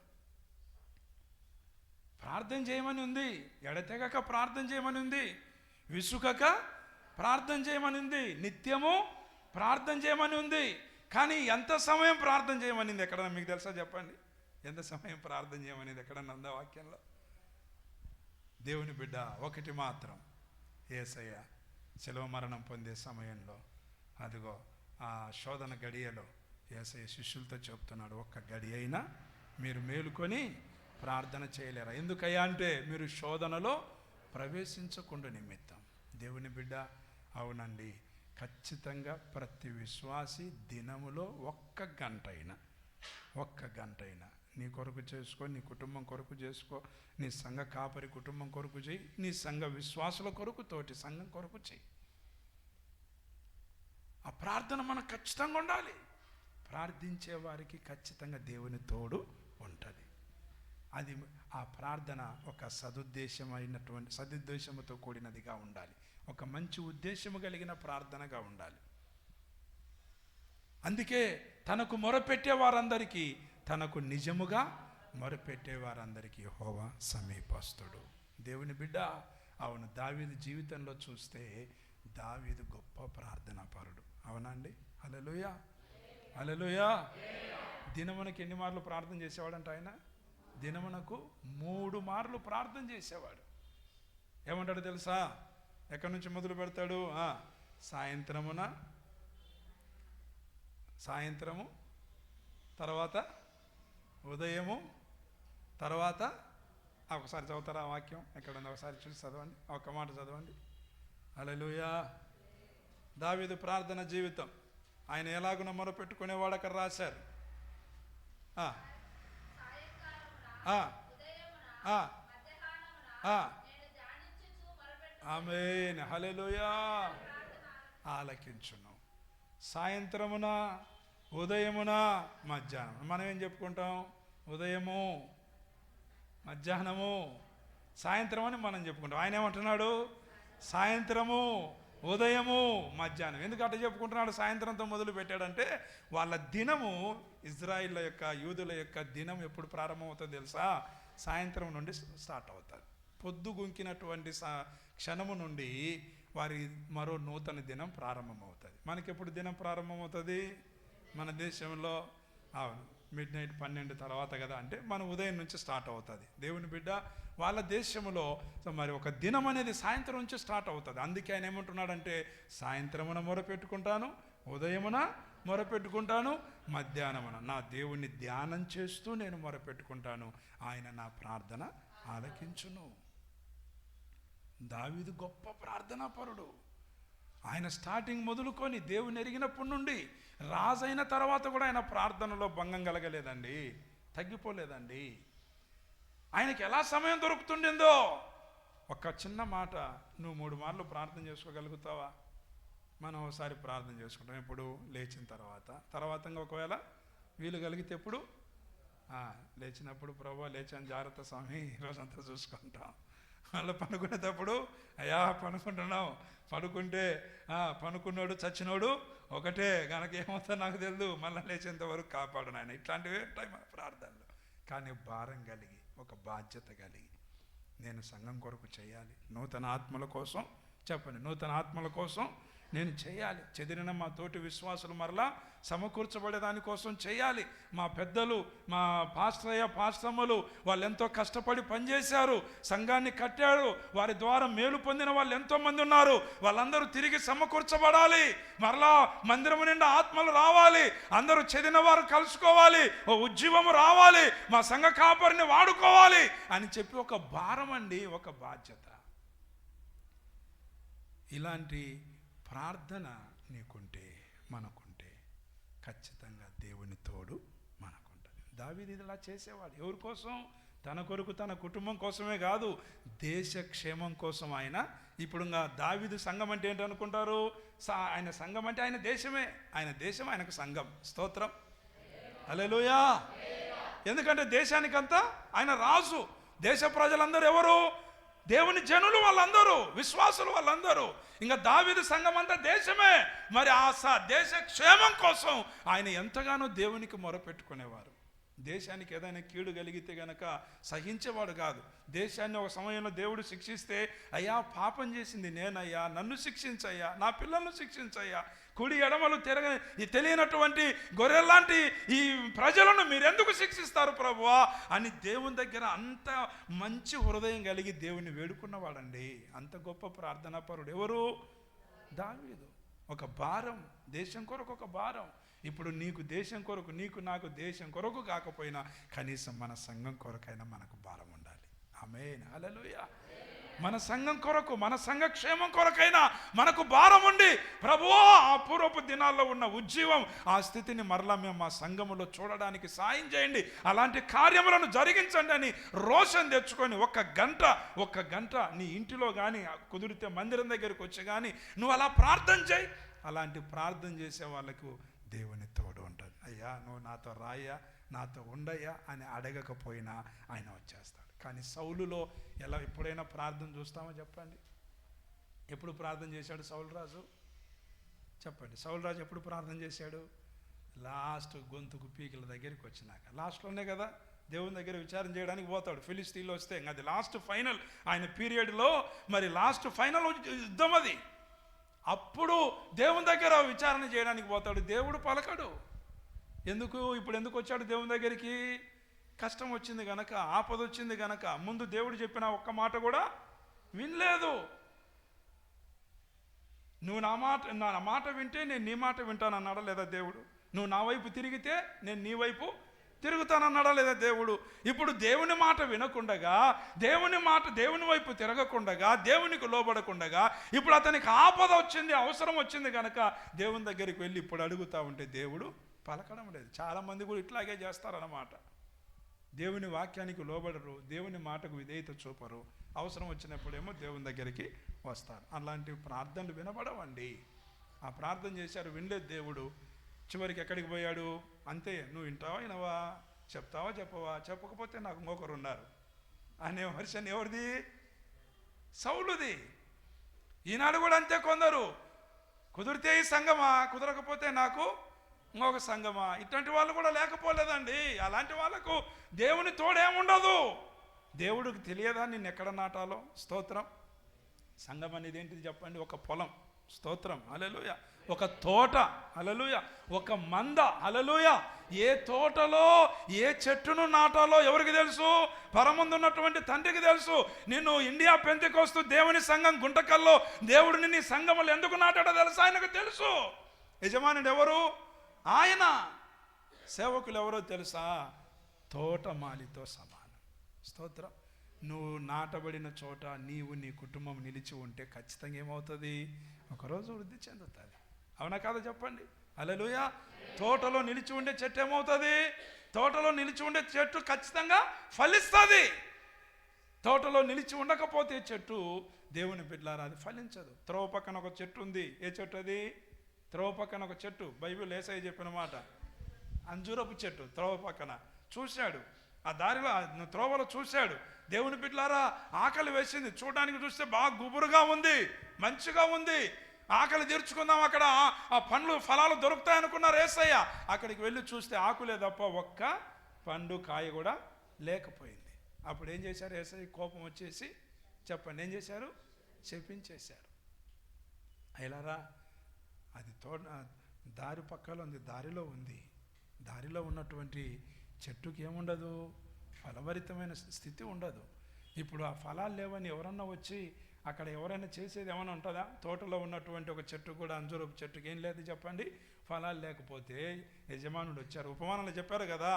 ప్రార్థన చేయమని ఉంది. ఎడతెగక ప్రార్థన చేయమని ఉంది. విసుగక ప్రార్థన చేయమని ఉంది. నిత్యము ప్రార్థన చేయమని ఉంది. కానీ ఎంత సమయం ప్రార్థన చేయమనింది ఎక్కడన్నా మీకు తెలుసా? చెప్పండి, ఎంత సమయం ప్రార్థన చేయమనింది ఎక్కడన్నా ఉందా వాక్యంలో? దేవుని బిడ్డ, ఒకటి మాత్రం, యేసయ్య శిలువ మరణం పొందే సమయంలో, అదిగో ఆ శోధన గడియలో యేసయ్య శిష్యులతో చెప్తున్నాడు, 1 గడియ అయినా మీరు మేలుకొని ప్రార్థన చేయలేరా? ఎందుకయ్యా అంటే, మీరు శోధనలో ప్రవేశించకుండా నిమిత్తం. దేవుని బిడ్డ, అవునండి, ఖచ్చితంగా ప్రతి విశ్వాసి దినములో 1 గంట అయినా నీ కొరకు చేసుకో, నీ కుటుంబం కొరకు చేసుకో, నీ సంఘ కాపరి కుటుంబం కొరకు చేయి, నీ సంఘ విశ్వాసుల కొరకు, తోటి సంఘం కొరకు చేయి. ఆ ప్రార్థన మనకు ఖచ్చితంగా ఉండాలి. ప్రార్థించే వారికి ఖచ్చితంగా దేవుని తోడు ఉంటుంది. అది ఆ ప్రార్థన ఒక సదుద్దేశంతో కూడినదిగా ఉండాలి. ఒక మంచి ఉద్దేశము కలిగిన ప్రార్థనగా ఉండాలి. అందుకే తనకు మొరపెట్టే వారందరికీ, తనకు నిజముగా మొరపెట్టే వారందరికీ యెహోవా సమీపస్తుడు. దేవుని బిడ్డ, అవును, దావీదు జీవితంలో చూస్తే దావీదు గొప్ప ప్రార్థన పరుడు. అవునండి, హల్లెలూయా, హల్లెలూయా. దినమునకు ఎన్ని మార్లు ప్రార్థన చేసేవాడంట ఆయన? దినమునకు 3 మార్లు ప్రార్థన చేసేవాడు. ఏమంటాడు తెలుసా? ఎక్కడి నుంచి మొదలు పెడతాడు? సాయంత్రము, తర్వాత ఉదయము, తర్వాత ఒకసారి చదువుతారా ఆ వాక్యం? ఎక్కడుంది ఒకసారి చూసి చదవండి, ఒక మాట చదవండి. హల్లెలూయా. దావీదు ప్రార్థన జీవితం, ఆయన ఎలాగున మొరపెట్టుకునేవాడు అక్కడ రాశారు. ఆమేన్, హల్లెలూయా. ఆలకించును. సాయంత్రమున, ఉదయమున, మధ్యాహ్నం. మనం ఏం చెప్పుకుంటాం? ఉదయము, మధ్యాహ్నము, సాయంత్రం అని మనం చెప్పుకుంటాం. ఆయన ఏమంటున్నాడు? సాయంత్రము, ఉదయము, మధ్యాహ్నం. ఎందుకు అట్లా చెప్పుకుంటున్నాడు? సాయంత్రంతో మొదలు పెట్టాడంటే వాళ్ళ దినము, ఇజ్రాయిల్ యొక్క, యూదుల యొక్క దినం ఎప్పుడు ప్రారంభమవుతుందో తెలుసా? సాయంత్రం నుండి స్టార్ట్ అవుతుంది. పొద్దు గుంకినటువంటి క్షణము నుండి వారి మరో నూతన దినం ప్రారంభమవుతుంది. మనకెప్పుడు దినం ప్రారంభమవుతుంది? మన దేశంలో అవును, మిడ్ నైట్ 12 తర్వాత కదా. అంటే మన ఉదయం నుంచి స్టార్ట్ అవుతుంది. దేవుని బిడ్డ వాళ్ళ దేశంలో మరి ఒక దినం అనేది సాయంత్రం నుంచి స్టార్ట్ అవుతుంది. అందుకే ఆయన ఏమంటున్నాడంటే సాయంత్రమున మొరపెట్టుకుంటాను, ఉదయమున మొరపెట్టుకుంటాను, మధ్యాహ్నమున నా దేవుణ్ణి ధ్యానం చేస్తూ నేను మొరపెట్టుకుంటాను, ఆయన నా ప్రార్థన ఆలకించును. దావీదు గొప్ప ప్రార్థనా పరుడు. ఆయన స్టార్టింగ్ మొదలుకొని దేవుని ఎరిగినప్పటి నుండి రాజైన తర్వాత కూడా ఆయన ప్రార్థనలో భంగం కలగలేదండి, తగ్గిపోలేదండి. ఆయనకి ఎలా సమయం దొరుకుతుండిందో. ఒక చిన్న మాట, నువ్వు 3 మార్లు ప్రార్థన చేసుకోగలుగుతావా? మనం ఒకసారి ప్రార్థన చేసుకుంటాం ఎప్పుడు? లేచిన తర్వాత ఒకవేళ వీలు కలిగితే ఎప్పుడు? లేచినప్పుడు ప్రభువా లేచాను జాగ్రత్త స్వామి ఈరోజంతా చూసుకుంటాం. మళ్ళీ పనుకునేటప్పుడు అయ్యా పనుకుంటున్నాం, పడుకుంటే పనుకున్నాడు చచ్చినోడు ఒకటే, కనుక ఏమవుతుందో నాకు తెలియదు, మళ్ళీ లేచేంత వరకు కాపాడు నాయన. ఇట్లాంటివి ఉంటాయి మన ప్రార్థనలు. కానీ భారం కలిగి, ఒక బాధ్యత కలిగి, నేను సంఘం కొరకు చేయాలి, నూతన ఆత్మల కోసం, చెప్పండి, నూతన ఆత్మల కోసం నేను చేయాలి. చెదిరిన మా తోటి విశ్వాసులు మరలా సమకూర్చబడే దానికోసం చేయాలి. మా పెద్దలు, మా పాస్టరయ్య పాస్టమ్మలు వాళ్ళు ఎంతో కష్టపడి పనిచేశారు, సంఘాన్ని కట్టారు, వారి ద్వారా మేలు పొందిన వాళ్ళు ఎంతోమంది ఉన్నారు. వాళ్ళందరూ తిరిగి సమకూర్చబడాలి, మరలా మందిరము నిండా ఆత్మలు రావాలి, అందరూ చెదిన వారు కలుసుకోవాలి, ఓ ఉజ్జీవము రావాలి, మా సంఘ కాపరిని వాడుకోవాలి అని చెప్పి ఒక భారం అండి, ఒక బాధ్యత. ఇలాంటి ప్రార్థన నీకుంటే, మనకుంటే ఖచ్చితంగా దేవుని తోడు మనకుంటుంది. దావీదు ఇలా చేసేవాడు. ఎవరి కోసం? తన కొరకు, తన కుటుంబం కోసమే కాదు, దేశ క్షేమం కోసం. ఆయన ఇప్పుడు దావీదు సంఘం అంటే ఏంటనుకుంటారు? ఆయన సంఘం అంటే ఆయన దేశమే. ఆయన దేశం ఆయనకు సంఘం. స్తోత్రం, హల్లెలూయా. ఎందుకంటే దేశానికంతా ఆయన రాజు. దేశ ప్రజలందరూ ఎవరు? దేవుని జనులు, వాళ్ళందరూ విశ్వాసులు, వాళ్ళందరూ. ఇంకా దావీదు సంఘం అంతా దేశమే. మరి ఆ దేశ క్షేమం కోసం ఆయన ఎంతగానో దేవునికి మొరపెట్టుకునేవారు. దేశానికి ఏదైనా కీడు కలిగితే గనక సహించేవాడు కాదు. దేశాన్ని ఒక సమయంలో దేవుడు శిక్షిస్తే, అయ్యా పాపం చేసింది నేనయ్యా, నన్ను శిక్షించయ్యా, నా పిల్లలను శిక్షించయ్యా, కుడి ఎడమలు తెలియనటువంటి గొర్రెల్లాంటి ఈ ప్రజలను మీరెందుకు శిక్షిస్తారు ప్రభువా అని దేవుని దగ్గర అంత మంచి హృదయం కలిగి దేవుని వేడుకున్నవాడండి. అంత గొప్ప ప్రార్థనా పరుడు ఎవరు? దావీదు. ఒక భారం, దేశం కొరకు ఒక భారం. ఇప్పుడు నీకు దేశం కొరకు, నీకు నాకు దేశం కొరకు కాకపోయినా కనీసం మన సంఘం కొరకైనా మనకు భారం ఉండాలి. ఆమేన్, హల్లెలూయా. మన సంఘం కొరకు, మన సంఘ క్షేమం కొరకైనా మనకు భారం ఉండి, ప్రభువా ఆ పూర్వపు దినాల్లో ఉన్న ఉజ్జీవం, ఆ స్థితిని మరలా మేము మా సంఘములో చూడడానికి సాయం చేయండి, అలాంటి కార్యములను జరిగించండి అని రోషం తెచ్చుకొని ఒక్క గంట నీ ఇంటిలో కానీ, కుదిరితే మందిరం దగ్గరికి వచ్చి కానీ నువ్వు అలా ప్రార్థన చేయి. అలాంటి ప్రార్థన చేసే వాళ్ళకు దేవుని తోడు ఉంటుంది. అయ్యా నువ్వు నాతో రాయ్యా, నాతో ఉండయ్యా అని అడగకపోయినా ఆయన వచ్చేస్తాడు. కానీ సౌలులో ఎప్పుడైనా ప్రార్థన చూస్తామో చెప్పండి? ఎప్పుడు ప్రార్థన చేశాడు సౌలు రాజు? చెప్పండి, సౌలు రాజు ఎప్పుడు ప్రార్థన చేశాడు? లాస్ట్ గొంతుకు పీకల దగ్గరికి వచ్చినాక, లాస్ట్లోనే కదా దేవుని దగ్గర విచారణ చేయడానికి పోతాడు. ఫిలిస్తీన్లో వస్తే అది లాస్ట్ ఫైనల్ ఆయన పీరియడ్లో, మరి లాస్ట్ ఫైనల్ యుద్ధం అది. అప్పుడు దేవుని దగ్గర విచారణ చేయడానికి పోతాడు. దేవుడు పలకడు. ఇప్పుడు ఎందుకు వచ్చాడు దేవుని దగ్గరికి? కష్టం వచ్చింది గనక, ఆపద వచ్చింది గనక. ముందు దేవుడు చెప్పిన ఒక్క మాట కూడా వినలేదు. నువ్వు నా మాట వింటే నేను నీ మాట వింటానన్నాడా లేదా దేవుడు? నువ్వు నా వైపు తిరిగితే నేను నీ వైపు తిరుగుతానన్నాడా లేదా దేవుడు? ఇప్పుడు దేవుని మాట వినకుండగా, దేవుని వైపు తిరగకుండగా, దేవునికి లోబడకుండగా, ఇప్పుడు అతనికి ఆపద వచ్చింది, అవసరం వచ్చింది కనుక దేవుని దగ్గరికి వెళ్ళి ఇప్పుడు అడుగుతా ఉంటే దేవుడు పలకడం లేదు. చాలామంది కూడా ఇట్లాగే చేస్తారన్నమాట. దేవుని వాక్యానికి లోబడరు, దేవుని మాటకు విధేయత చూపరు. అవసరం వచ్చినప్పుడేమో దేవుని దగ్గరికి వస్తారు. అలాంటి ప్రార్థనలు వినబడవండి. ఆ ప్రార్థన చేశారు, వినలేదు దేవుడు. చివరికి ఎక్కడికి పోయాడు? అంతే, నువ్వు వింటావా వినవా, చెప్తావా చెప్పవా, చెప్పకపోతే నాకు ఇంకొకరు ఉన్నారు అనే వర్షన్ ఎవరిది? సౌలుది. ఈనాడు కూడా అంతే. కొందరు కుదిరితే ఈ సంఘమా, కుదరకపోతే నాకు ఇంకొక సంఘమా. ఇట్లాంటి వాళ్ళు కూడా లేకపోలేదండి. అలాంటి వాళ్ళకు దేవుని తోడేముండదు. దేవుడికి తెలియదా నిన్ను ఎక్కడ నాటాలో? స్తోత్రం. సంఘం అనేది ఏంటిది చెప్పండి? ఒక పొలం. స్తోత్రం. హల్లెలూయా. ఒక తోట. హల్లెలూయా. ఒక మంద. హల్లెలూయా. ఏ తోటలో ఏ చెట్టును నాటాలో ఎవరికి తెలుసు? పరముందున్నటువంటి తండ్రికి తెలుసు. నిన్ను ఇండియా పెంతెకోస్తు దేవుని సంఘం గుంటకల్లో దేవుడు నిన్ను ఈ సంఘములు ఎందుకు నాటాడో తెలుసు. ఆయనకు తెలుసు. యజమానుడు ఎవరు? ఆయన. సేవకులు ఎవరో తెలుసా? తోటమాలితో సమానం. స్తోత్రం. నువ్వు నాటబడిన చోట నీవు నీ కుటుంబం నిలిచి ఉంటే ఖచ్చితంగా ఏమవుతుంది? ఒకరోజు వృద్ధి చెందుతుంది. అవునా కాదా చెప్పండి? హల్లెలూయా. తోటలో నిలిచి ఉండే చెట్టు ఏమవుతుంది? తోటలో నిలిచి ఉండే చెట్టు ఖచ్చితంగా ఫలిస్తుంది. తోటలో నిలిచి ఉండకపోతే చెట్టు, దేవుని బిడ్డలారా, అది ఫలించదు. త్రోవ పక్కన ఒక చెట్టు ఉంది. ఏ చెట్టు అది? త్రోవ పక్కన ఒక చెట్టు. బైబిల్ యేసయ్య చెప్పిన మాట. అంజూరపు చెట్టు త్రోవ పక్కన చూశాడు. ఆ దారిలో త్రోవలో చూశాడు. దేవుని బిడ్డలారా, ఆకలి వేసింది. చూడడానికి చూస్తే బాగా గుబురుగా ఉంది, మంచిగా ఉంది. ఆకలి తీర్చుకుందాం, అక్కడ ఆ పండ్లు ఫలాలు దొరుకుతాయనుకున్నారు యేసయ్య. అక్కడికి వెళ్ళి చూస్తే ఆకులే తప్ప ఒక్క పండు కాయ కూడా లేకపోయింది. అప్పుడు ఏం చేశారు? యేసయ్య కోపం వచ్చేసి, చెప్పండి ఏం చేశారు? చెప్పించేశారు. అయిలారా, అది దారి పక్కలో ఉంది, దారిలో ఉంది. దారిలో ఉన్నటువంటి చెట్టుకి ఏముండదు? ఫలభరితమైన స్థితి ఉండదు. ఇప్పుడు ఆ ఫలాలు లేవని ఎవరన్నా వచ్చి అక్కడ ఎవరైనా చేసేది ఏమైనా ఉంటుందా? తోటలో ఉన్నటువంటి ఒక చెట్టు కూడా, అంజూరపు చెట్టుకి ఏం లేదు చెప్పండి? ఫలాలు లేకపోతే యజమానుడు వచ్చారు, ఉపమానాలు చెప్పారు కదా,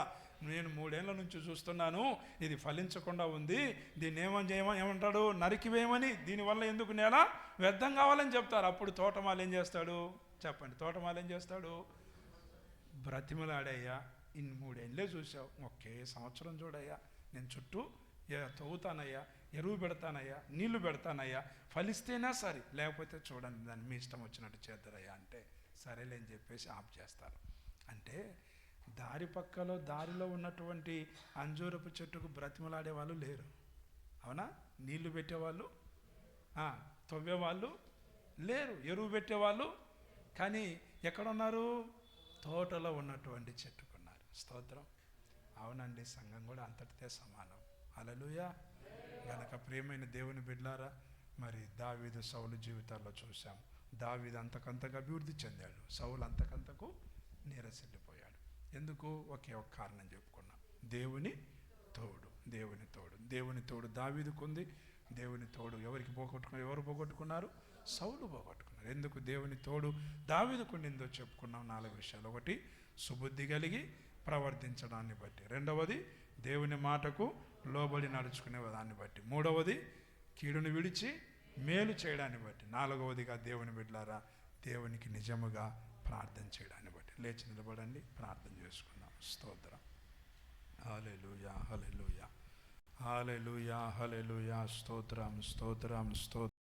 నేను 3 ఏళ్ల నుంచి చూస్తున్నాను, ఇది ఫలించకుండా ఉంది, దీన్ని ఏమంటాడు? నరికివేయమని, దీనివల్ల ఎందుకు నేల వ్యర్థం కావాలని చెప్తారు. అప్పుడు తోటమాలు ఏం చేస్తాడు చెప్పండి? తోటమాలు ఏం చేస్తాడు? బ్రతిమలాడయ్యా, ఇన్ని 3 ఏళ్ళే చూసావు, ఒకే సంవత్సరం చూడయ్యా, నేను చుట్టూ తవ్వుతానయ్యా, ఎరువు పెడతానయ్యా, నీళ్లు పెడతానయ్యా, ఫలిస్తేనా సరే, లేకపోతే చూడండి దాన్ని మీ ఇష్టం వచ్చినట్టు చేద్దరయ్యా అంటే సరేలే అని చెప్పేసి ఆఫ్ చేస్తారు. అంటే దారిలో ఉన్నటువంటి అంజూరపు చెట్టుకు బ్రతిమలాడే వాళ్ళు లేరు. అవునా? నీళ్లు పెట్టేవాళ్ళు, తవ్వేవాళ్ళు లేరు, ఎరువు పెట్టేవాళ్ళు. కానీ ఎక్కడున్నారు? తోటలో ఉన్నటువంటి చెట్టుకున్నారు. స్తోత్రం. అవునండి, సంఘం కూడా అంతటితే సమానం. హల్లెలూయా. గనక ప్రియమైన దేవుని బిడ్డలారా, మరి దావీదు సౌలు జీవితాల్లో చూసాం. దావీదు అంతకంతకు అభివృద్ధి చెందాడు, సౌలు అంతకంతకు నీరసిల్లిపోయాడు. ఎందుకు? ఒకే ఒక కారణం చెప్పుకున్నాం, దేవుని తోడు. దేవుని తోడు, దేవుని తోడు దావీదుకుంది. దేవుని తోడు ఎవరు పోగొట్టుకున్నారు? సౌలు పోగొట్టుకున్నారు. ఎందుకు దేవుని తోడు దావీదుకుండిందో చెప్పుకున్నాం. 4 విషయాలు. 1, సుబుద్ధి కలిగి ప్రవర్తించడాన్ని బట్టి. 2వది, దేవుని మాటకు లోబడి నడుచుకునే దాన్ని బట్టి. 3వది, కీడును విడిచి మేలు చేయడాన్ని బట్టి. 4వదిగా దేవుని బిడ్డలారా, దేవునికి నిజముగా ప్రార్థన చేయడాన్ని బట్టి. లేచి నిలబడండి, ప్రార్థన చేసుకుందాం. స్తోత్రం. హల్లెలూయా, హల్లెలూయా, హల్లెలూయా, హల్లెలూయా. స్తోత్రం, స్తోత్రం, స్తోత్రం.